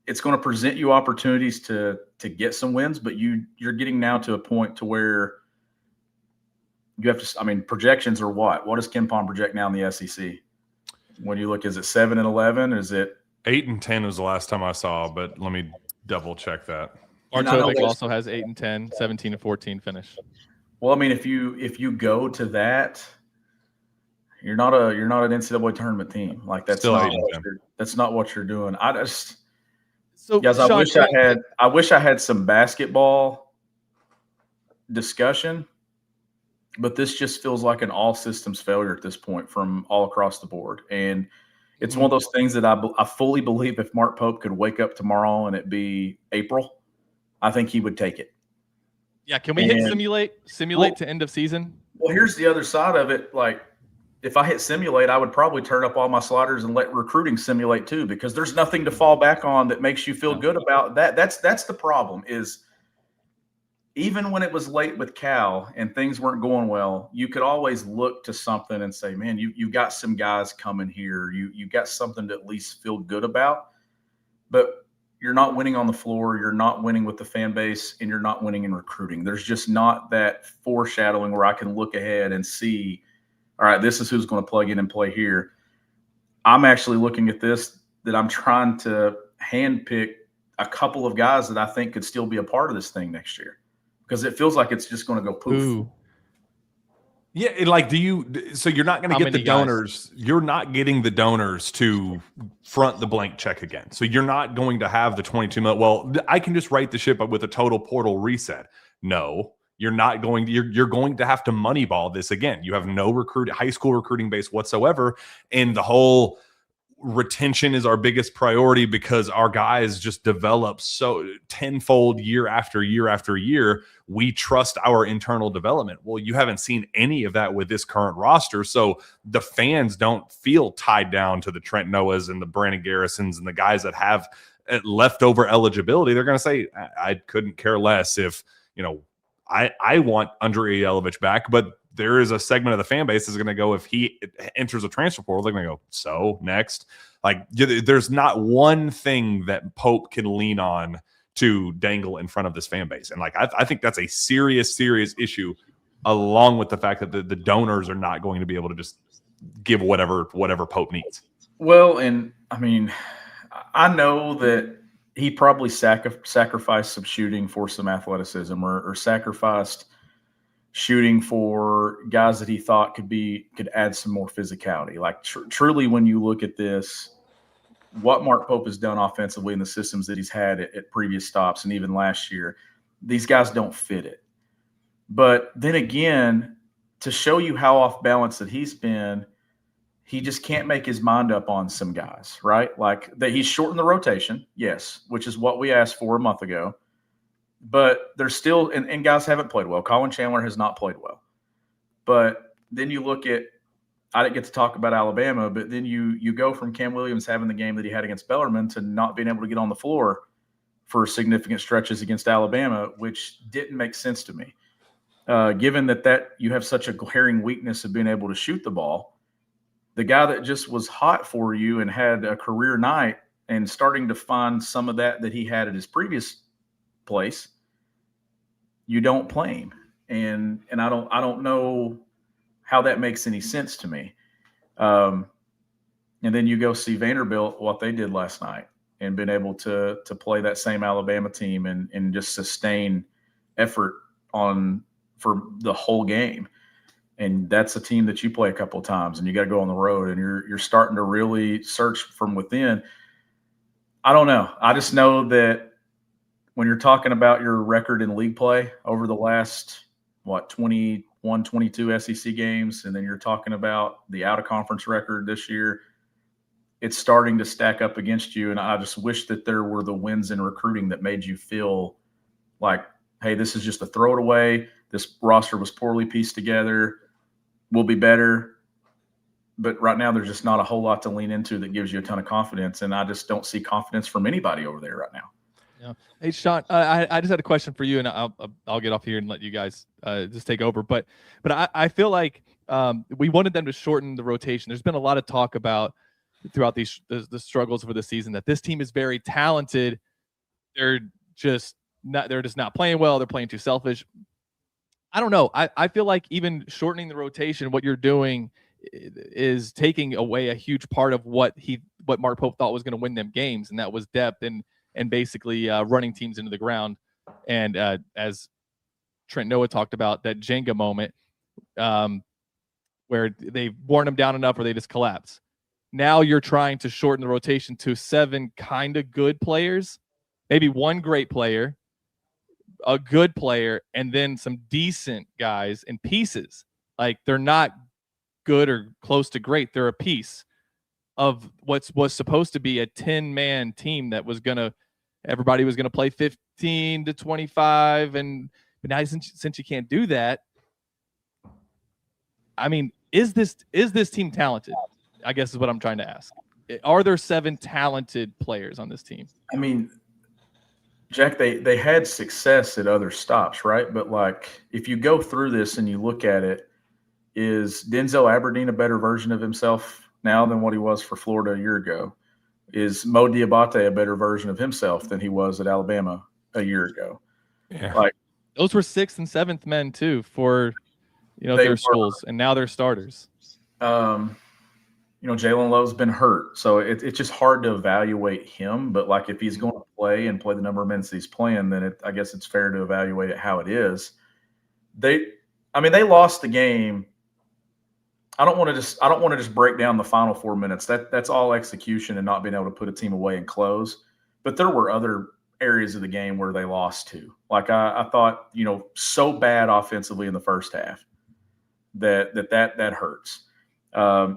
it's going to present you opportunities to get some wins, but you're getting now to a point to where you have to. Projections are what? What does Ken Pom project now in the SEC? When you look, is it 7-11? Is it 8-10 was the last time I saw, but let me double check that. Artovic also has 8-10, 17-14 finish. Well, if you go to that, you're not an NCAA tournament team. Like that's not what you're doing. Guys, Sean, I wish I had some basketball discussion, but this just feels like an all systems failure at this point from all across the board. And it's one of those things that I fully believe if Mark Pope could wake up tomorrow and it be April, I think he would take it. Yeah. Can we hit simulate to end of season? Well, here's the other side of it. Like, if I hit simulate, I would probably turn up all my sliders and let recruiting simulate too, because there's nothing to fall back on that makes you feel good about that. That's the problem is even when it was late with Cal and things weren't going well, you could always look to something and say, man, you got some guys coming here. You got something to at least feel good about, but you're not winning on the floor. You're not winning with the fan base, and you're not winning in recruiting. There's just not that foreshadowing where I can look ahead and see, all right, this is who's going to plug in and play here. I'm actually looking at this that I'm trying to handpick a couple of guys that I think could still be a part of this thing next year, because it feels like it's just going to go poof. Ooh. Yeah, so you're not going to get the donors. You're not getting the donors to front the blank check again. So you're not going to have the 22 million. Well, I can just write the ship up with a total portal reset. No, you're not going to. You're going to have to moneyball this again. You have no high school recruiting base whatsoever, and the whole retention is our biggest priority because our guys just develop so tenfold year after year after year. We trust our internal development. Well, you haven't seen any of that with this current roster. So the fans don't feel tied down to the Trent Noahs and the Brandon Garrisons and the guys that have leftover eligibility. They're going to say, I couldn't care less if, I want Andrei Yelovich back, but there is a segment of the fan base is going to go, if he enters a transfer portal, they're going to go, so next. Like, there's not one thing that Pope can lean on to dangle in front of this fan base. And I think that's a serious issue, along with the fact that the donors are not going to be able to just give whatever Pope needs. Well, and I know that he probably sacrificed some shooting for some athleticism or sacrificed shooting for guys that he thought could add some more physicality. Like truly, when you look at this, what Mark Pope has done offensively in the systems that he's had at previous stops and even last year, these guys don't fit it. But then again, to show you how off balance that he's been, he just can't make his mind up on some guys, right? Like that he's shortened the rotation, yes, which is what we asked for a month ago. But there's still, and guys haven't played well. Colin Chandler has not played well. But then you look at, I didn't get to talk about Alabama, but then you go from Cam Williams having the game that he had against Bellarmine to not being able to get on the floor for significant stretches against Alabama, which didn't make sense to me. Given that you have such a glaring weakness of being able to shoot the ball, the guy that just was hot for you and had a career night and starting to find some of that he had at his previous place, you don't play him. And I don't know how that makes any sense to me. And then you go see Vanderbilt, what they did last night, and been able to play that same Alabama team and just sustain effort for the whole game. And that's a team that you play a couple of times and you got to go on the road and you're starting to really search from within. I don't know. I just know that when you're talking about your record in league play over the last, 21, 22 SEC games, and then you're talking about the out-of-conference record this year, it's starting to stack up against you. And I just wish that there were the wins in recruiting that made you feel like, hey, this is just a throw it away. This roster was poorly pieced together. We'll be better. But right now, there's just not a whole lot to lean into that gives you a ton of confidence. And I just don't see confidence from anybody over there right now. Yeah. Hey, Shawn, I just had a question for you, and I'll get off here and let you guys just take over. But I feel like we wanted them to shorten the rotation. There's been a lot of talk about throughout the struggles for the season that this team is very talented. They're just not playing well. They're playing too selfish. I don't know. I feel like even shortening the rotation, what you're doing is taking away a huge part of what Mark Pope thought was going to win them games, and that was depth and basically running teams into the ground. And as Trent Noah talked about, that Jenga moment where they've worn them down enough where they just collapse. Now you're trying to shorten the rotation to 7 kind of good players, maybe 1 great player, a good player, and then some decent guys and pieces. Like, they're not good or close to great. They're a piece of what was supposed to be a 10-man team that was everybody was gonna play 15 to 25, but now since you can't do that, I mean, is this team talented? I guess is what I'm trying to ask. Are there 7 talented players on this team? I mean, Jack, they had success at other stops, right? But like, if you go through this and you look at it, is Denzel Aberdeen a better version of himself now than what he was for Florida a year ago? Is Mo Diabate a better version of himself than he was at Alabama a year ago? Yeah. Like, those were 6th and 7th men too for their schools, and now they're starters. Jalen Lowe's been hurt, so it's just hard to evaluate him. But like, if he's going to play the number of minutes he's playing, then I guess it's fair to evaluate it how it is. They lost the game. I don't want to just break down the final 4 minutes. That's all execution and not being able to put a team away and close. But there were other areas of the game where they lost too. Like, I thought, so bad offensively in the first half that hurts.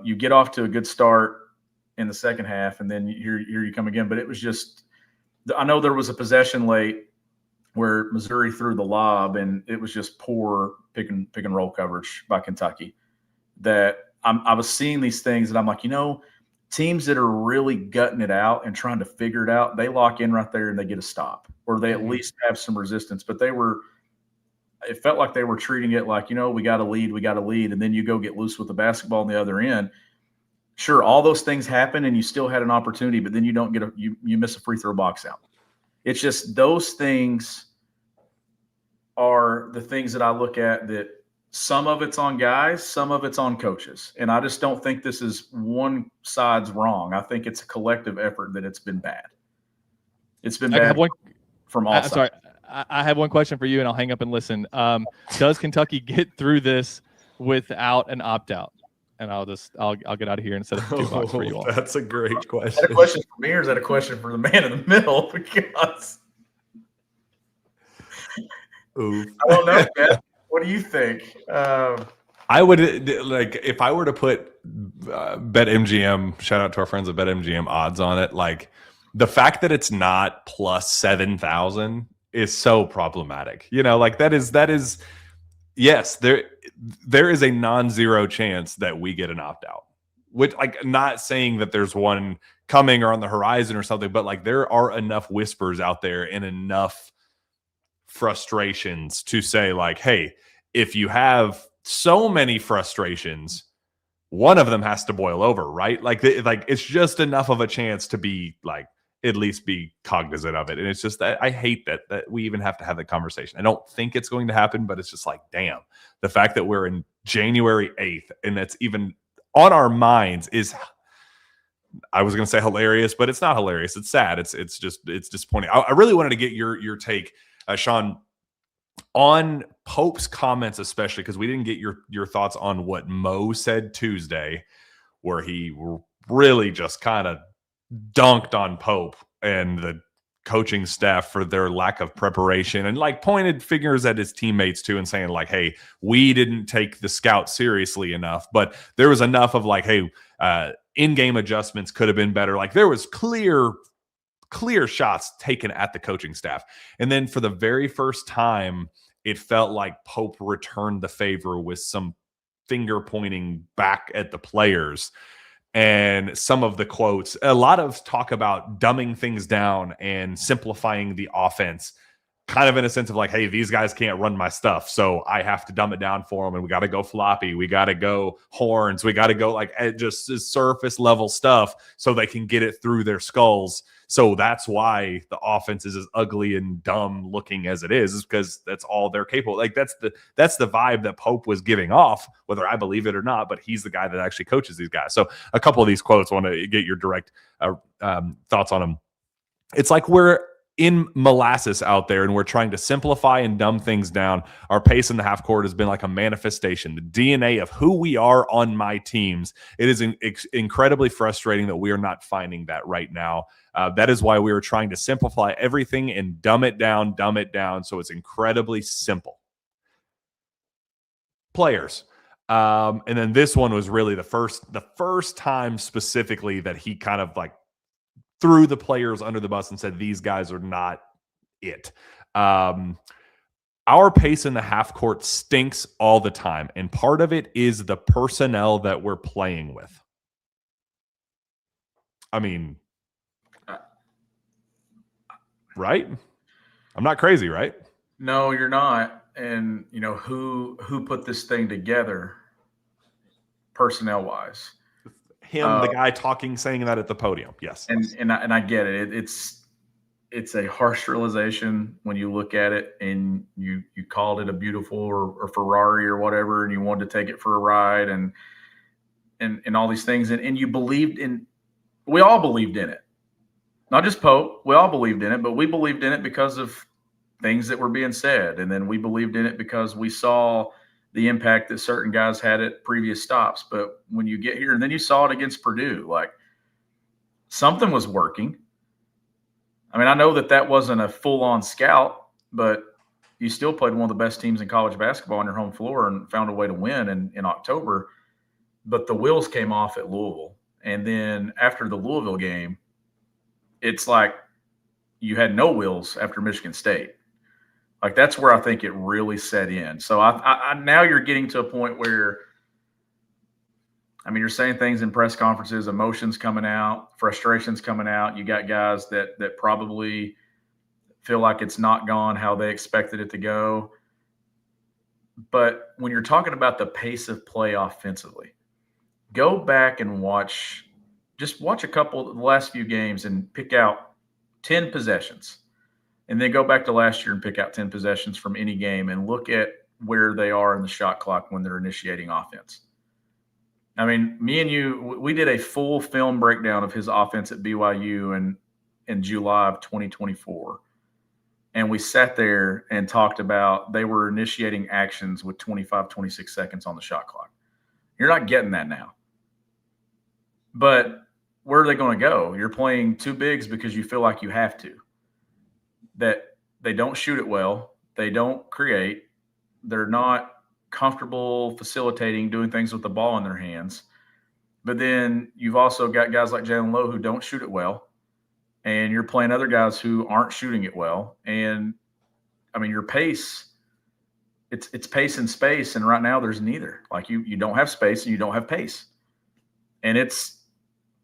You get off to a good start in the second half, and then here you come again. But it was just, I know there was a possession late where Missouri threw the lob, and it was just poor pick and roll coverage by Kentucky. That I was seeing these things, and I'm like, teams that are really gutting it out and trying to figure it out, they lock in right there and they get a stop, or they at least have some resistance. But it felt like they were treating it like, we got to lead. And then you go get loose with the basketball on the other end. Sure, all those things happen and you still had an opportunity, but then you don't get you miss a free throw box out. It's just, those things are the things that I look at, that some of it's on guys, some of it's on coaches. And I just don't think this is one side's wrong. I think it's a collective effort that it's been bad. It's been bad from all sides. Sorry. I have one question for you, and I'll hang up and listen. Does Kentucky get through this without an opt-out? And I'll get out of here and set up a 2 box for you all. That's a great question. Is that a question for me, or is that a question for the man in the middle? Because Oof. I don't know, man. What do you think? I would, if I were to put BetMGM, shout out to our friends at BetMGM, odds on it, like, the fact that it's not plus 7,000 is so problematic. That is yes, there is a non-zero chance that we get an opt-out. Which, like, not saying that there's one coming or on the horizon or something, but like, there are enough whispers out there and enough frustrations to say, like, hey, if you have so many frustrations, one of them has to boil over, right? Like it's just enough of a chance to be like, at least be cognizant of it. And it's just that I hate that we even have to have that conversation. I don't think it's going to happen, but it's just like, damn, the fact that we're in January 8th and that's even on our minds is, I was going to say hilarious, but it's not hilarious. It's sad. It's disappointing. I really wanted to get your take, Shawn, on Pope's comments, especially because we didn't get your thoughts on what Mo said Tuesday, where he really just kind of dunked on Pope and the coaching staff for their lack of preparation, and like pointed fingers at his teammates too and saying like, hey, we didn't take the scout seriously enough. But there was enough of like, hey, in-game adjustments could have been better. Like there was clear shots taken at the coaching staff. And then for the very first time, it felt like Pope returned the favor with some finger pointing back at the players. And some of the quotes, a lot of talk about dumbing things down and simplifying the offense, kind of in a sense of like, hey, these guys can't run my stuff, so I have to dumb it down for them, and we got to go floppy, we got to go horns, we got to go like just surface level stuff so they can get it through their skulls. So that's why the offense is as ugly and dumb looking as it is because that's all they're capable. Like that's the vibe that Pope was giving off, whether I believe it or not, but he's the guy that actually coaches these guys. So a couple of these quotes, I want to get your direct thoughts on them. It's like we're in molasses out there and we're trying to simplify and dumb things down. Our pace in the half court has been like a manifestation, the DNA of who we are on my teams. It is incredibly frustrating that we are not finding that right now. That is why we are trying to simplify everything and dumb it down so it's incredibly simple. Players. And then this one was really the first time specifically that he kind of like threw the players under the bus and said, these guys are not it. Our pace in the half court stinks all the time. And part of it is the personnel that we're playing with. I mean, right? I'm not crazy, right? No, you're not. And you know, who put this thing together personnel wise? Him, the guy saying that at the podium. Yes. And I get it. It's a harsh realization when you look at it and you called it a beautiful or Ferrari or whatever, and you wanted to take it for a ride and all these things. And you believed in, we all believed in it. Not just Pope. We all believed in it, but we believed in it because of things that were being said. And then we believed in it because we saw the impact that certain guys had at previous stops. But when you get here and then you saw it against Purdue, like something was working. I mean, I know that wasn't a full-on scout, but you still played one of the best teams in college basketball on your home floor and found a way to win in October. But the wheels came off at Louisville. And then after the Louisville game, it's like you had no wheels after Michigan State. Like that's where I think it really set in. So I now you're getting to a point where, I mean, you're saying things in press conferences, emotions coming out, frustrations coming out. You got guys that probably feel like it's not gone how they expected it to go. But when you're talking about the pace of play offensively, go back and watch a couple of the last few games and pick out 10 possessions. And then go back to last year and pick out 10 possessions from any game and look at where they are in the shot clock when they're initiating offense. I mean, me and you, we did a full film breakdown of his offense at BYU in July of 2024. And we sat there and talked about they were initiating actions with 25, 26 seconds on the shot clock. You're not getting that now. But where are they going to go? You're playing two bigs because you feel like you have to. That they don't shoot it well. They don't create. They're not comfortable facilitating, doing things with the ball in their hands. But then you've also got guys like Jalen Lowe who don't shoot it well. And you're playing other guys who aren't shooting it well. And, I mean, your pace, it's pace and space. And right now there's neither. Like you don't have space and you don't have pace. And it's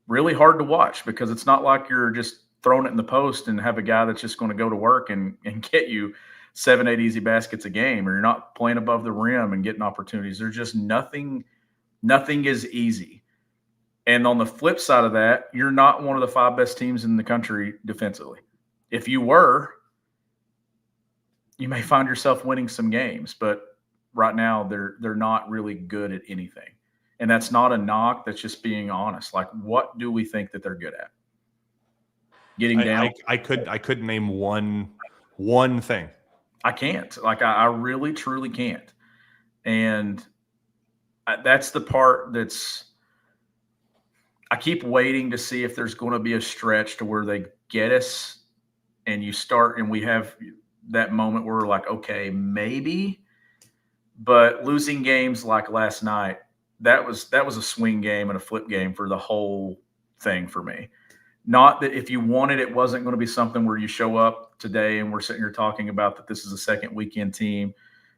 really hard to watch because it's not like you're just throwing it in the post and have a guy that's just going to go to work and get you 7-8 easy baskets a game, or you're not playing above the rim and getting opportunities. There's just nothing is easy. And on the flip side of that, you're not one of the 5 best teams in the country defensively. If you were, you may find yourself winning some games, but right now they're not really good at anything. And that's not a knock. That's just being honest. Like, what do we think that they're good at? Getting down. I could name one thing. I can't. Like, I really, truly can't. And that's the part that's – I keep waiting to see if there's going to be a stretch to where they get us and you start, and we have that moment where we're like, okay, maybe. But losing games like last night, that was a swing game and a flip game for the whole thing for me. Not that if you wanted, it wasn't going to be something where you show up today and we're sitting here talking about that this is a second weekend team.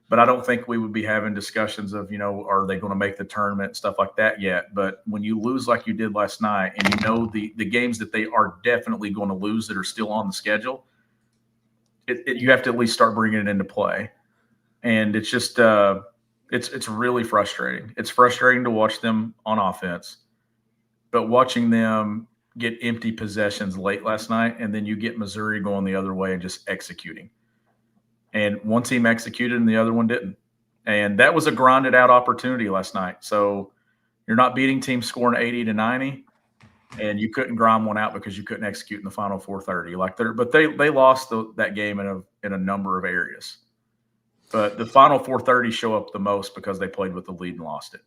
But I don't think we would be having discussions of, are they going to make the tournament, stuff like that yet. But when you lose like you did last night, and the games that they are definitely going to lose that are still on the schedule, you have to at least start bringing it into play. And it's just it's really frustrating. It's frustrating to watch them on offense, but watching them get empty possessions late last night, and then you get Missouri going the other way and just executing. And one team executed and the other one didn't. And that was a grinded out opportunity last night. So you're not beating teams scoring 80 to 90, and you couldn't grind one out because you couldn't execute in the final 4:30. But they lost that game in a number of areas. But the final 4:30 show up the most because they played with the lead and lost it.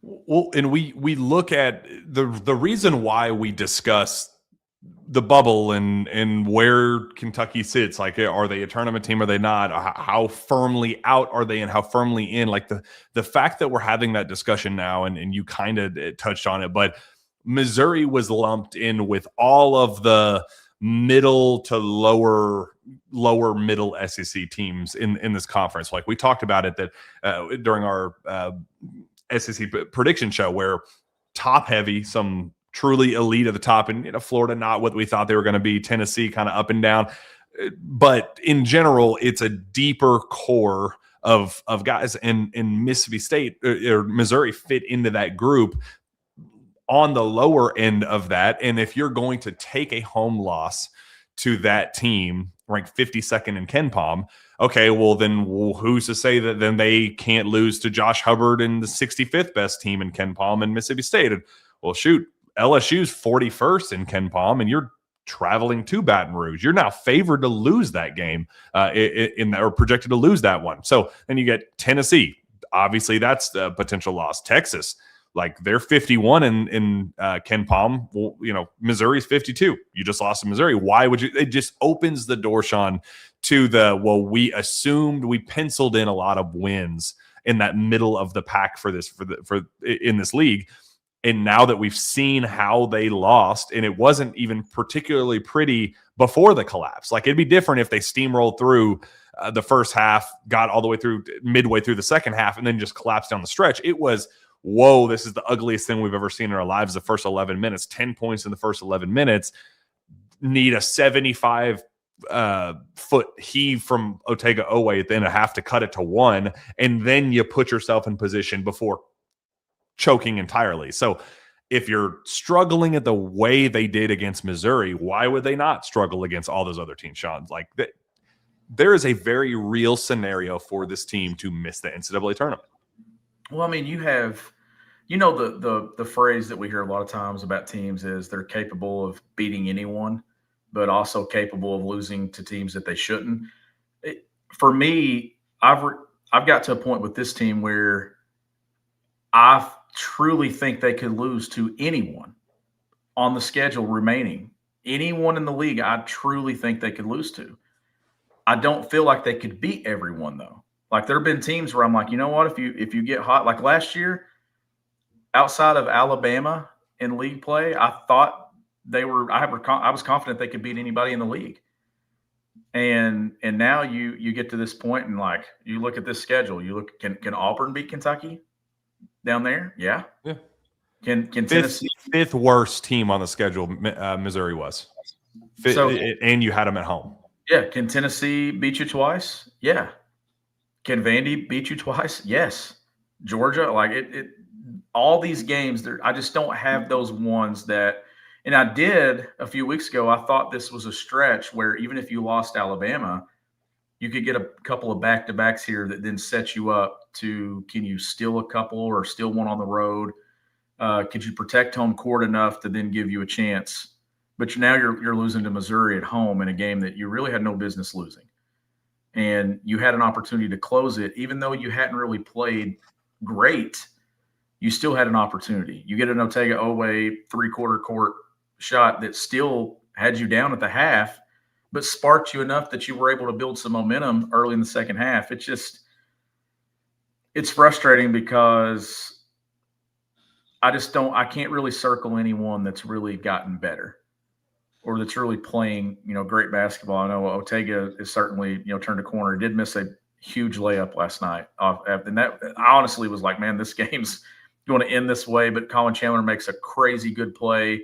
Well, and we look at the reason why we discuss the bubble and where Kentucky sits. Like, are they a tournament team? Are they not? How firmly out are they and how firmly in? Like the fact that we're having that discussion now, and you kind of touched on it, but Missouri was lumped in with all of the middle to lower middle SEC teams in this conference. Like we talked about it that during our SEC prediction show, where top heavy, some truly elite at the top, and Florida not what we thought they were going to be, Tennessee kind of up and down, but in general it's a deeper core of guys, and Mississippi State or Missouri fit into that group on the lower end of that. And if you're going to take a home loss to that team ranked 52nd in KenPom, okay, well then who's to say that then they can't lose to Josh Hubbard and the 65th best team in KenPom and Mississippi State? Well, shoot, LSU's 41st in KenPom, and you're traveling to Baton Rouge. You're now favored to lose that game or projected to lose that one. So then you get Tennessee. Obviously, that's the potential loss. Texas, like they're 51 in KenPom. Well, Missouri's 52. You just lost to Missouri. Why would you? It just opens the door, Shawn, to we assumed, we penciled in a lot of wins in that middle of the pack for in this league. And now that we've seen how they lost, and it wasn't even particularly pretty before the collapse. Like it'd be different if they steamrolled through the first half, got all the way through midway through the second half, and then just collapsed down the stretch. It was, whoa, this is the ugliest thing we've ever seen in our lives. The first 11 minutes, 10 points in the first 11 minutes, need a 75 foot heave from Otega Owe at the end of half to cut it to 1, and then you put yourself in position before choking entirely. So if you're struggling at the way they did against Missouri, why would they not struggle against all those other teams, Shawn? Like there is a very real scenario for this team to miss the NCAA tournament. Well, I mean, you have, the phrase that we hear a lot of times about teams is they're capable of beating anyone, but also capable of losing to teams that they shouldn't. For me, I've got to a point with this team where I truly think they could lose to anyone on the schedule remaining. Anyone in the league, I truly think they could lose to. I don't feel like they could beat everyone, though. Like there have been teams where I'm like, you know what, if you get hot, like last year, outside of Alabama in league play, I thought I was confident they could beat anybody in the league. And now you get to this point and like you look at this schedule, you look, can Auburn beat Kentucky down there? Yeah. Can Tennessee? Fifth worst team on the schedule, Missouri was. And you had them at home. Yeah. Can Tennessee beat you twice? Yeah. Can Vandy beat you twice? Yes. Georgia, like it all these games, I just don't have those ones that, and I did a few weeks ago, I thought this was a stretch where even if you lost Alabama, you could get a couple of back-to-backs here that then set you up to, can you steal a couple or steal one on the road? Could you protect home court enough to then give you a chance? But now you're losing to Missouri at home in a game that you really had no business losing. And you had an opportunity to close it. Even though you hadn't really played great, you still had an opportunity. You get an Otega Owe three-quarter court shot that still had you down at the half, but sparked you enough that you were able to build some momentum early in the second half. It's frustrating because I can't really circle anyone that's really gotten better or that's really playing, great basketball. I know Ortega is certainly, turned a corner. He did miss a huge layup last night. And that I honestly was like, man, this game's going to end this way. But Colin Chandler makes a crazy good play,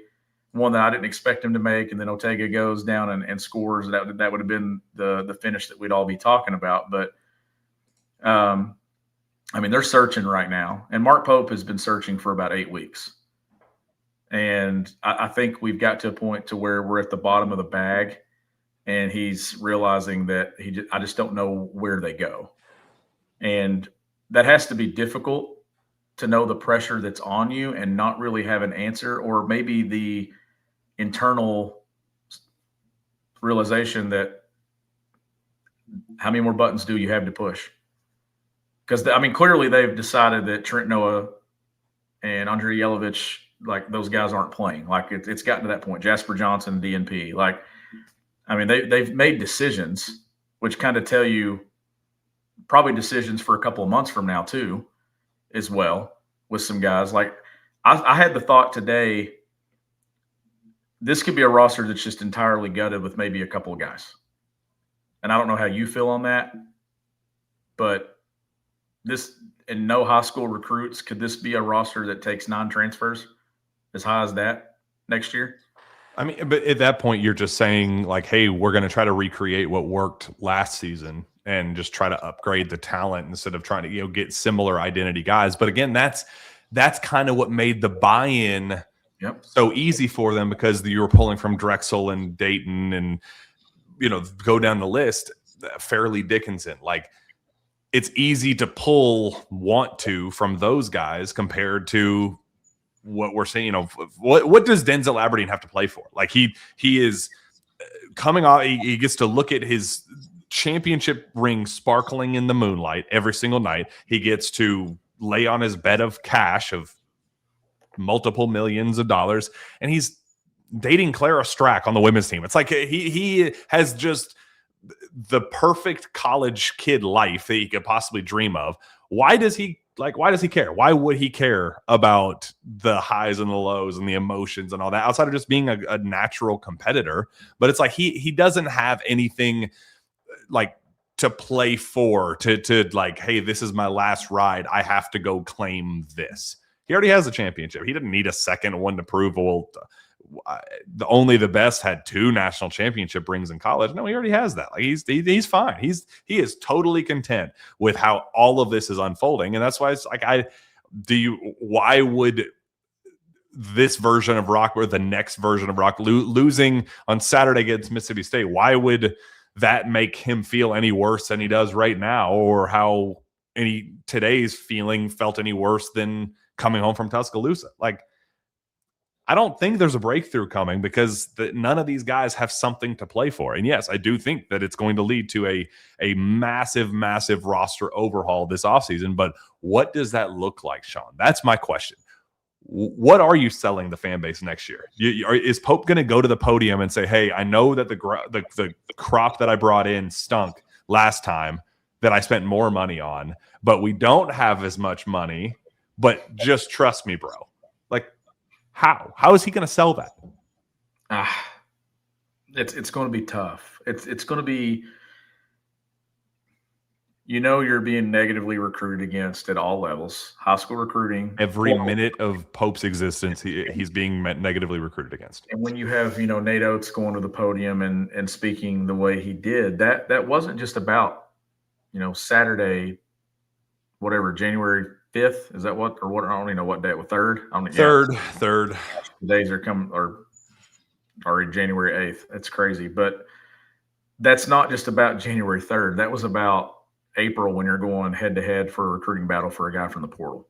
one that I didn't expect him to make. And then Ortega goes down and scores. That would have been the finish that we'd all be talking about. But, they're searching right now. And Mark Pope has been searching for about 8 weeks. And I think we've got to a point to where we're at the bottom of the bag, and he's realizing that I just don't know where they go. And that has to be difficult to know the pressure that's on you and not really have an answer, or maybe the internal realization that how many more buttons do you have to push? Because, clearly they've decided that Trent Noah and Andre Yelovich, like, those guys aren't playing. Like, it's gotten to that point. Jasper Johnson, DNP. Like, they've made decisions, which kind of tell you probably decisions for a couple of months from now too, as well, with some guys. Like, I had the thought today, this could be a roster that's just entirely gutted with maybe a couple of guys. And I don't know how you feel on that, but this, and no high school recruits, could this be a roster that takes 9 transfers as high as that next year? But at that point, you're just saying, like, hey, we're going to try to recreate what worked last season and just try to upgrade the talent instead of trying to, get similar identity guys. But again, that's kind of what made the buy-in so easy for them, because you were pulling from Drexel and Dayton and, go down the list, Fairleigh Dickinson. Like, it's easy to want to from those guys compared to what we're seeing. What does Denzel Aberdeen have to play for? Like, he is coming off, he gets to look at his championship ring sparkling in the moonlight every single night. He gets to lay on his bed of cash of multiple millions of dollars, and he's dating Clara Strack on the women's team. It's like he has just the perfect college kid life that he could possibly dream of. Why does he care? Why would he care about the highs and the lows and the emotions and all that outside of just being a natural competitor? But it's like he doesn't have anything like to play for, to like, hey, this is my last ride, I have to go claim this. He already has a championship. He didn't need a second one to prove, well, only the best had 2 national championship rings in college. No, he already has that. Like, he's fine. He is totally content with how all of this is unfolding, and that's why it's like, why would this version of Rock or the next version of Rock losing on Saturday against Mississippi State? Why would that make him feel any worse than he does right now, or how today's feeling felt any worse than coming home from Tuscaloosa? Like, I don't think there's a breakthrough coming, because none of these guys have something to play for. And yes, I do think that it's going to lead to a massive, massive roster overhaul this offseason. But what does that look like, Shawn? That's my question. What are you selling the fan base next year? Is Pope going to go to the podium and say, hey, I know that the crop that I brought in stunk last time, that I spent more money on, but we don't have as much money, but just trust me, bro? Like, how is he going to sell that? It's going to be tough. It's going to be, you're being negatively recruited against at all levels. High school recruiting. Every minute of Pope's existence, he's being negatively recruited against. And when you have, Nate Oates going to the podium and speaking the way he did, that wasn't just about, Saturday, whatever, January 5th. Is that what, or what? I don't even know what day. 3rd? Third. The days are coming, or January 8th. That's crazy. But that's not just about January 3rd. That was about April, when you're going head to head for a recruiting battle for a guy from the portal.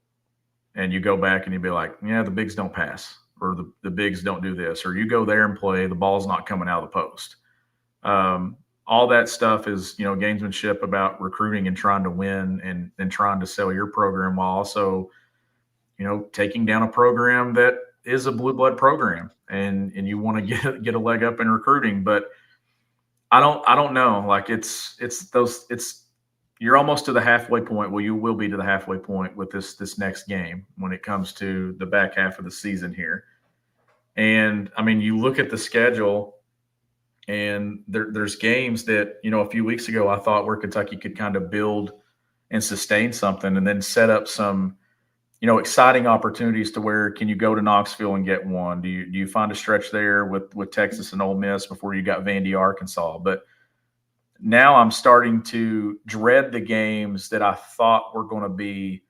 And you go back and you'd be like, yeah, the bigs don't pass, or the bigs don't do this, or you go there and play, the ball's not coming out of the post. All that stuff is, gamesmanship about recruiting and trying to win and trying to sell your program, while also, taking down a program that is a blue blood program, and you want to get a leg up in recruiting, but I don't know. Like it's you're almost to the halfway point. Well, you will be to the halfway point with this next game when it comes to the back half of the season here. And I mean, you look at the schedule, and there's games that, a few weeks ago I thought where Kentucky could kind of build and sustain something, and then set up some, exciting opportunities to where can you go to Knoxville and get one? Do you find a stretch there with Texas and Ole Miss before you got Vandy, Arkansas? But now I'm starting to dread the games that I thought were going to be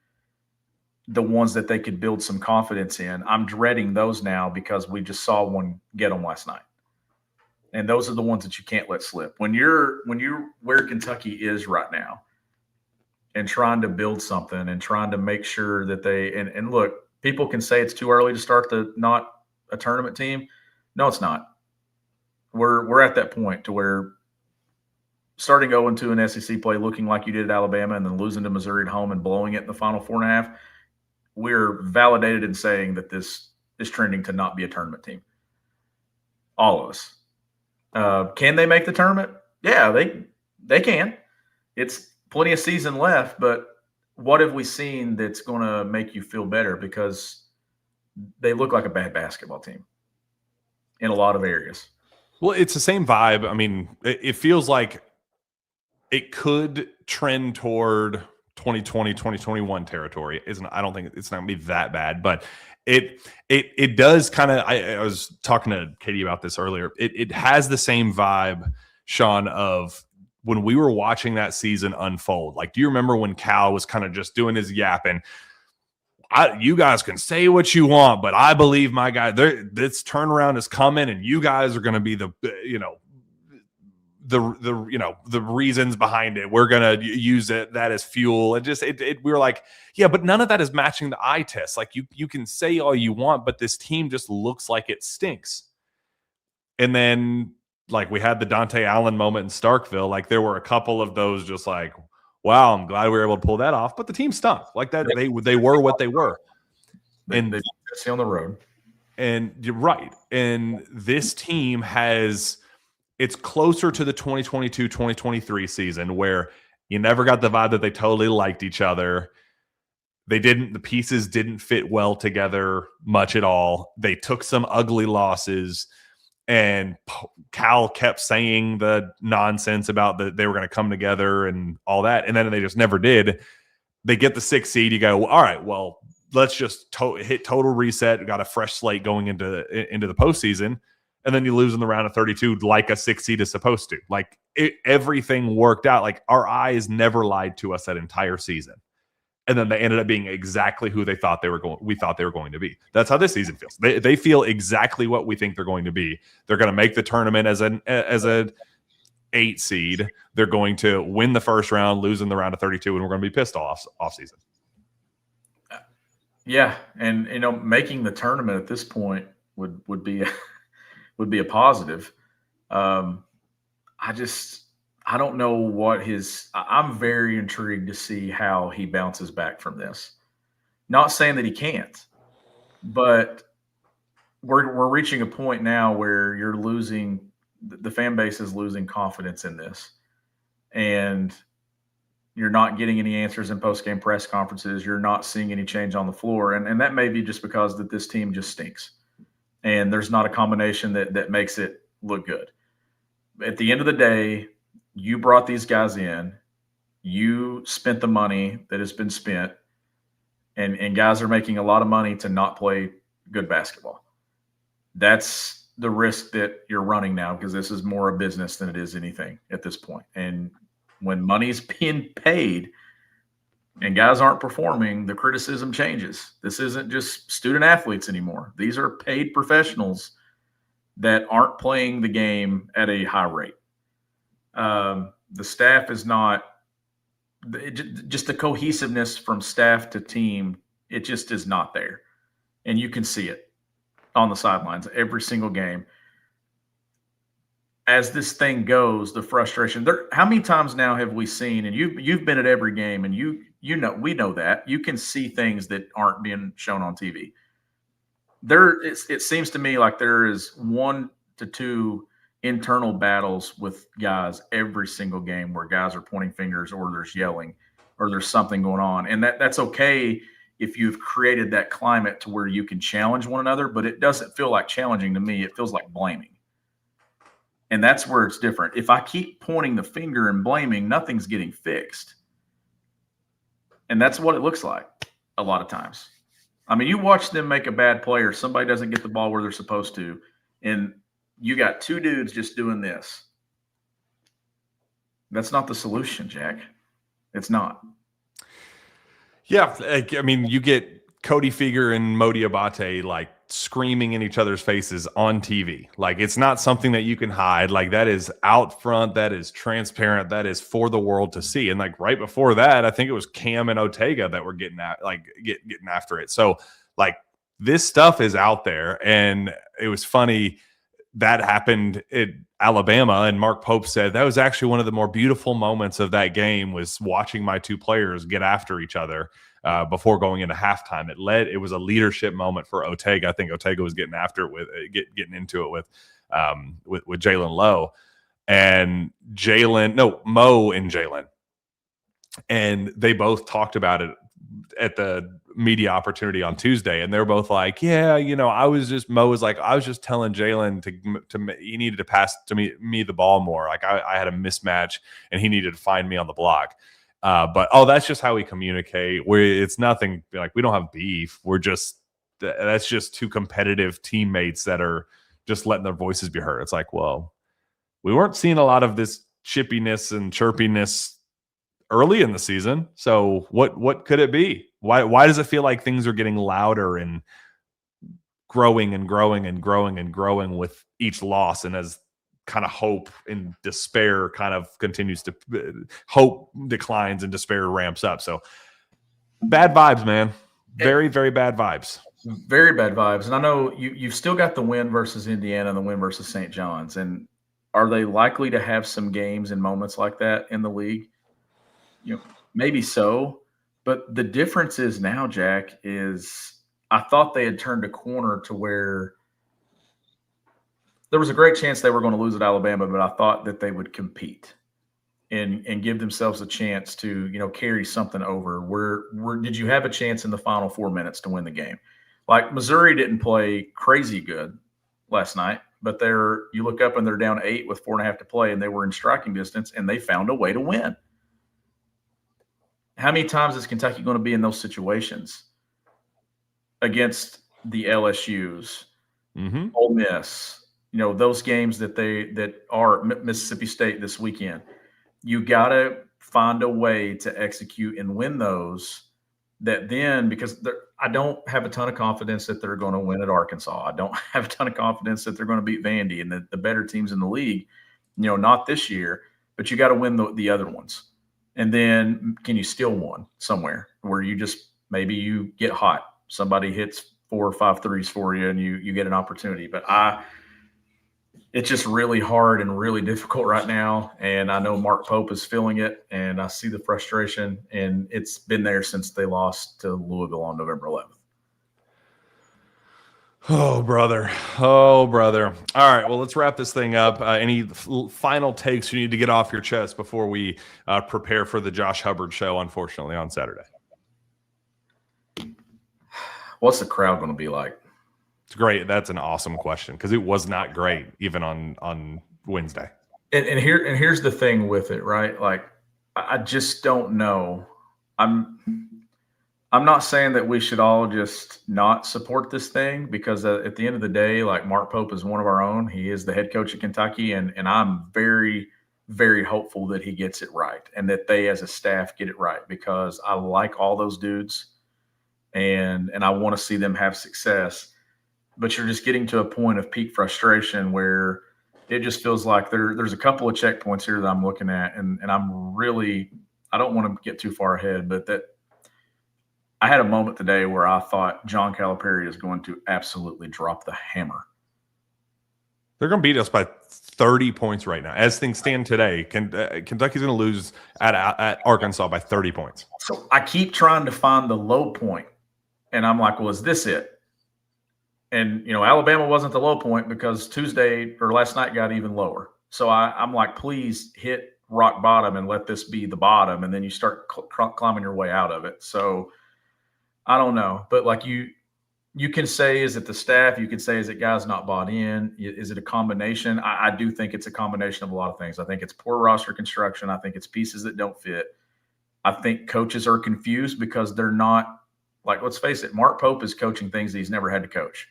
the ones that they could build some confidence in. I'm dreading those now because we just saw one get them last night. And those are the ones that you can't let slip. When you're where Kentucky is right now and trying to build something and trying to make sure that and look, people can say it's too early to start not a tournament team. No, it's not. We're at that point to where starting 0-2 in SEC play, looking like you did at Alabama, and then losing to Missouri at home and blowing it in the final 4.5, we're validated in saying that this is trending to not be a tournament team. All of us. Can they make the tournament? Yeah, they can. It's plenty of season left, but what have we seen that's going to make you feel better? Because they look like a bad basketball team in a lot of areas. Well, it's the same vibe. I mean, it feels like it could trend toward 2020, 2021 territory. I don't think it's not going to be that bad, but it does kind of, I was talking to Katie about this earlier. It has the same vibe, Shawn, of when we were watching that season unfold. Like, do you remember when Cal was kind of just doing his yapping? You guys can say what you want, but I believe my guy. This turnaround is coming, and you guys are going to be the reasons behind it. We're going to use that as fuel. We were like, yeah, but none of that is matching the eye test. Like, you can say all you want, but this team just looks like it stinks. And then, like, we had the Dante Allen moment in Starkville. Like, there were a couple of those just like, wow, I'm glad we were able to pull that off. But the team stunk. Like that, they were what they were. And they stay on the road. And you're right. And this team it's closer to the 2022-2023 season where you never got the vibe that they totally liked each other. The pieces didn't fit well together much at all. They took some ugly losses. And Cal kept saying the nonsense about that they were going to come together and all that. And then they just never did. They get the 6th seed. You go, well, all right, well, let's just hit total reset. We got a fresh slate going into the postseason. And then you lose in the round of 32 like a 6th seed is supposed to. Like, everything worked out. Like, our eyes never lied to us that entire season. And then they ended up being exactly who we thought they were going to be. That's how this season feels. They feel exactly what we think they're going to be. They're going to make the tournament as an 8 seed. They're going to win the first round, lose in the round of 32, and we're going to be pissed off season. Yeah, and making the tournament at this point would be a positive. I don't know what I'm very intrigued to see how he bounces back from this. Not saying that he can't, but we're reaching a point now where the fan base is losing confidence in this. And you're not getting any answers in post-game press conferences. You're not seeing any change on the floor. And that may be just because that this team just stinks. And there's not a combination that makes it look good. At the end of the day, you brought these guys in, you spent the money that has been spent, and guys are making a lot of money to not play good basketball. That's the risk that you're running now, because this is more a business than it is anything at this point. And when money's being paid and guys aren't performing, the criticism changes. This isn't just student athletes anymore. These are paid professionals that aren't playing the game at a high rate. The staff is not just the cohesiveness from staff to team. It just is not there. And you can see it on the sidelines every single game. As this thing goes, the frustration how many times now have we seen, and you've been at every game, and we know that you can see things that aren't being shown on TV. it seems to me like there is 1 to 2 internal battles with guys every single game where guys are pointing fingers or there's yelling or there's something going on. And that's okay if you've created that climate to where you can challenge one another, but it doesn't feel like challenging to me. It feels like blaming. And that's where it's different. If I keep pointing the finger and blaming, nothing's getting fixed. And that's what it looks like a lot of times. I mean, you watch them make a bad play or somebody doesn't get the ball where they're supposed to, and you got 2 dudes just doing this. That's not the solution, Jack. It's not. Yeah, I mean, you get Cody Feger and Modi Abate like screaming in each other's faces on TV. Like, it's not something that you can hide. Like, that is out front, that is transparent, that is for the world to see. And like right before that, I think it was Cam and Ortega that were getting after it. So like, this stuff is out there. And it was funny that happened at Alabama, and Mark Pope said that was actually one of the more beautiful moments of that game was watching my 2 players get after each other before going into halftime. It was a leadership moment for Ortega. I think Ortega was getting after it getting into it with Jalen Lowe and Mo and Jalen, and they both talked about it at the media opportunity on Tuesday, and they're both like, yeah, Mo was like, I was just telling Jalen to he needed to pass to me the ball more. Like I had a mismatch and he needed to find me on the block. But that's just how we communicate. It's nothing like we don't have beef. That's just 2 competitive teammates that are just letting their voices be heard. It's like, well, we weren't seeing a lot of this chippiness and chirpiness early in the season. So what could it be? Why does it feel like things are getting louder and growing and growing and growing and growing with each loss? And as kind of hope and despair kind of continues to hope declines and despair ramps up. So bad vibes, man. Very, very bad vibes. Very bad vibes. And I know you've still got the win versus Indiana and the win versus St. John's. And are they likely to have some games and moments like that in the league? Maybe so. But the difference is now, Jack, is I thought they had turned a corner to where there was a great chance they were going to lose at Alabama, but I thought that they would compete and give themselves a chance to, carry something over. Where did you have a chance in the final 4 minutes to win the game? Like Missouri didn't play crazy good last night, but you look up and they're down 8 with 4.5 to play, and they were in striking distance, and they found a way to win. How many times is Kentucky going to be in those situations against the LSUs, Ole Miss, those games that are Mississippi State this weekend? You got to find a way to execute and win those. That then, because I don't have a ton of confidence that they're going to win at Arkansas. I don't have a ton of confidence that they're going to beat Vandy and the better teams in the league. Not this year, but you got to win the other ones. And then can you steal one somewhere where maybe you get hot, somebody hits 4 or 5 threes for you and you get an opportunity. But it's just really hard and really difficult right now. And I know Mark Pope is feeling it, and I see the frustration, and it's been there since they lost to Louisville on November 11th. Oh, brother. All right. Well, let's wrap this thing up. Any final takes you need to get off your chest before we prepare for the Josh Hubbard show, unfortunately, on Saturday? What's the crowd going to be like? It's great. That's an awesome question, because it was not great even on Wednesday. And here's the thing with it, right? Like, I just don't know. I'm not saying that we should all just not support this thing, because at the end of the day, like, Mark Pope is one of our own. He is the head coach at Kentucky, and I'm very, very hopeful that he gets it right and that they as a staff get it right, because I like all those dudes and I want to see them have success. But you're just getting to a point of peak frustration where it just feels like there's a couple of checkpoints here that I'm looking at, and I don't want to get too far ahead, but that I had a moment today where I thought John Calipari is going to absolutely drop the hammer. They're going to beat us by 30 points right now. As things stand today, Kentucky's going to lose at Arkansas by 30 points. So I keep trying to find the low point, and I'm like, well, is this it? And, Alabama wasn't the low point because Tuesday or last night got even lower. So I'm like, please hit rock bottom and let this be the bottom. And then you start climbing your way out of it. So I don't know. But like you can say, is it the staff? You can say, is it guys not bought in? Is it a combination? I do think it's a combination of a lot of things. I think it's poor roster construction. I think it's pieces that don't fit. I think coaches are confused because they're not, like, let's face it, Mark Pope is coaching things that he's never had to coach.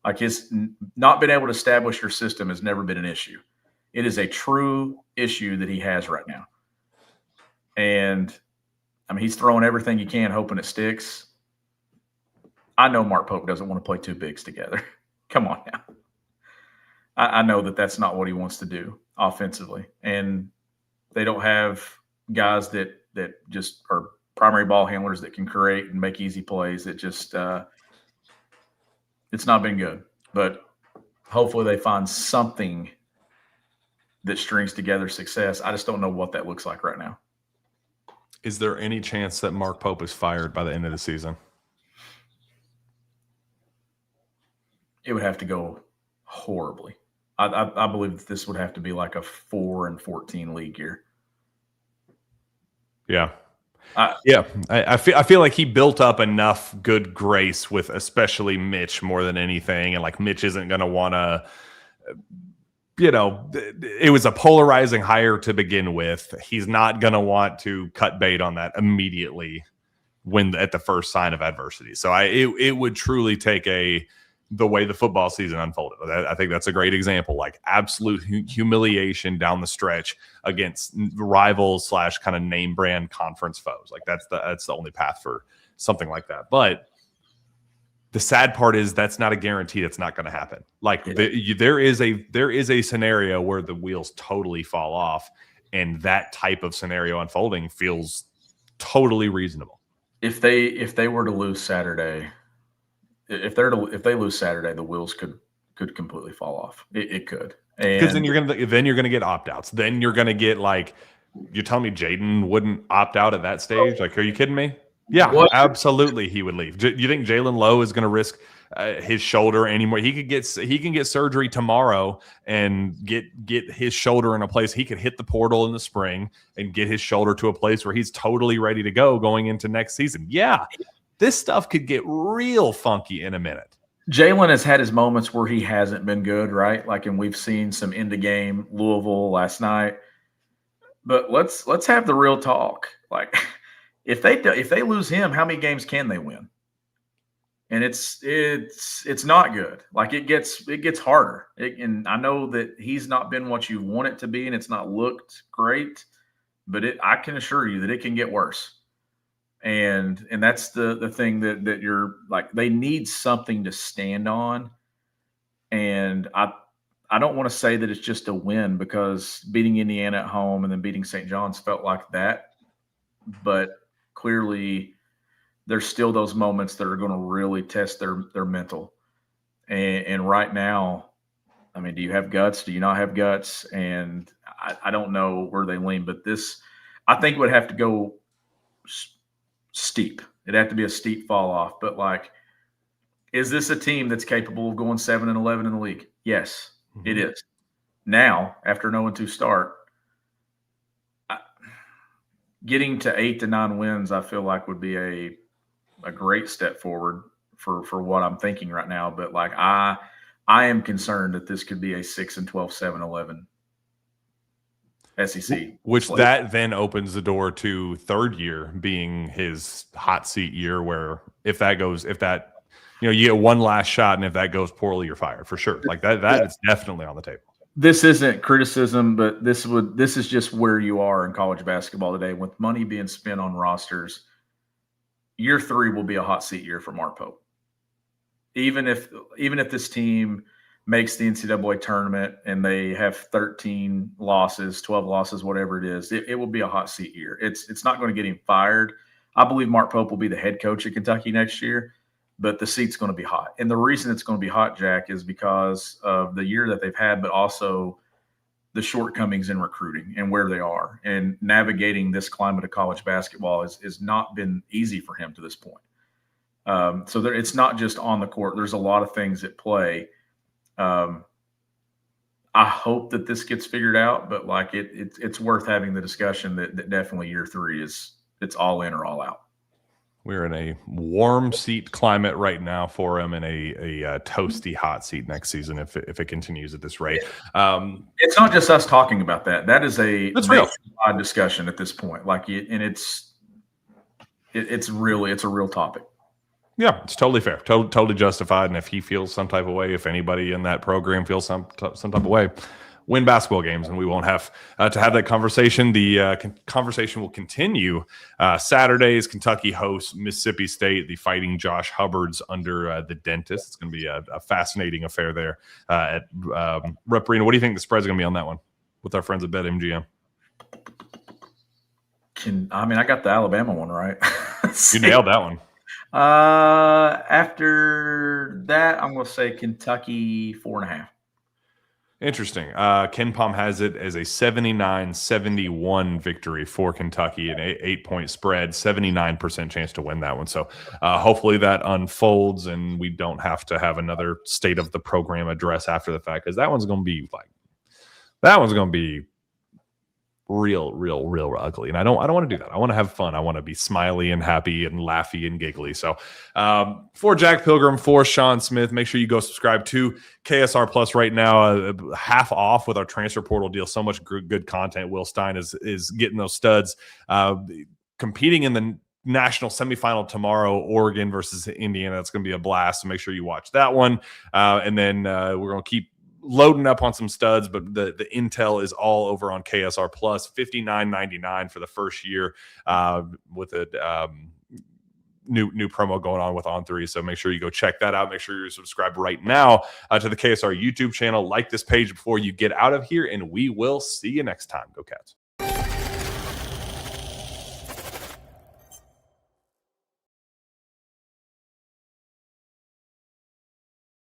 Like, his not being able to establish your system has never been an issue. It is a true issue that he has right now. And, I mean, he's throwing everything he can, hoping it sticks. I know Mark Pope doesn't want to play two bigs together. Come on now. I know that that's not what he wants to do offensively. And they don't have guys that just are primary ball handlers that can create and make easy plays. It just it's not been good. But hopefully they find something that strings together success. I just don't know what that looks like right now. Is there any chance that Mark Pope is fired by the end of the season? It would have to go horribly. I believe that this would have to be like a 4-14 league year. Yeah. I feel like he built up enough good grace with especially Mitch more than anything. And like Mitch isn't going to want to, it was a polarizing hire to begin with. He's not going to want to cut bait on that immediately at the first sign of adversity. So it would truly take the way the football season unfolded. I think that's a great example, like absolute humiliation down the stretch against rivals / kind of name brand conference foes. Like that's the only path for something like that. But the sad part is that's not a guarantee. That's not going to happen. Like there is a scenario where the wheels totally fall off, and that type of scenario unfolding feels totally reasonable. If they were to lose Saturday, if they lose Saturday, the wheels could completely fall off. It could, because then you're gonna get opt outs. Then you're gonna get, like, you're telling me Jaden wouldn't opt out at that stage? Like, are you kidding me? Yeah, what? Absolutely, he would leave. You think Jalen Lowe is going to risk his shoulder anymore? He can get surgery tomorrow and get his shoulder in a place. He could hit the portal in the spring and get his shoulder to a place where he's totally ready to go going into next season. Yeah. This stuff could get real funky in a minute. Jalen has had his moments where he hasn't been good, right? Like, and we've seen some end of game Louisville last night. But let's have the real talk. Like, if they lose him, how many games can they win? And it's not good. Like, it gets harder. And I know that he's not been what you want it to be, and it's not looked great. But I can assure you that it can get worse. And that's the thing that you're like, they need something to stand on. And I don't want to say that it's just a win, because beating Indiana at home and then beating St. John's felt like that. But clearly there's still those moments that are going to really test their mental. And right now, I mean, do you have guts? Do you not have guts? And I don't know where they lean, but I think it would have to go steep. It'd have to be a steep fall off. But, like, is this a team that's capable of going 7-11 in the league? Yes, it is. Now, after an 0-2 start, getting to 8 to 9 wins, I feel like would be a great step forward for what I'm thinking right now. But, like, I am concerned that this could be a 6-12, 7-11 SEC. Which that then opens the door to third year being his hot seat year, where if that you get one last shot, and if that goes poorly, you're fired for sure. Like that is definitely on the table. This isn't criticism, but this is just where you are in college basketball today, with money being spent on rosters. Year 3 will be a hot seat year for Mark Pope. Even if this team makes the NCAA tournament and they have 13 losses, 12 losses, whatever it is, it will be a hot seat year. It's not going to get him fired. I believe Mark Pope will be the head coach at Kentucky next year, but the seat's going to be hot. And the reason it's going to be hot, Jack, is because of the year that they've had, but also the shortcomings in recruiting and where they are. And navigating this climate of college basketball has not been easy for him to this point. So it's not just on the court. There's a lot of things at play. I hope that this gets figured out, but like it's worth having the discussion that definitely year 3 it's all in or all out. We're in a warm seat climate right now for him, and a toasty hot seat next season if it continues at this rate. It's not just us talking about that. That is a real discussion at this point. Like, and it's a real topic. Yeah, it's totally fair, totally justified. And if he feels some type of way, if anybody in that program feels some type of way, win basketball games, and we won't have to have that conversation. The conversation will continue. Saturdays, Kentucky hosts Mississippi State, the Fighting Josh Hubbards under the Dentist. It's going to be a fascinating affair there at Rupp Arena. What do you think the spread's going to be on that one with our friends at BetMGM? I got the Alabama one right. You nailed that one. After that, I'm going to say Kentucky 4.5. Interesting. KenPom has it as a 79-71 victory for Kentucky, an 8-point spread, 79% chance to win that one. So hopefully that unfolds and we don't have to have another state of the program address after the fact, because that one's going to be real ugly, and I don't want to do that. I want to have fun. I want to be smiley and happy and laughy and giggly. So for Jack Pilgrim, for Shawn Smith, make sure you go subscribe to KSR Plus right now, half off with our transfer portal deal. So much good content. Will Stein is getting those studs, competing in the national semifinal tomorrow, Oregon versus Indiana. That's going to be a blast. So make sure you watch that one, and then we're going to keep loading up on some studs, but the intel is all over on KSR Plus, $59.99 for the first year, with a new promo going on with On3. So make sure you go check that out. Make sure you're subscribed right now to the KSR YouTube channel. Like this page before you get out of here, and we will see you next time. Go Cats.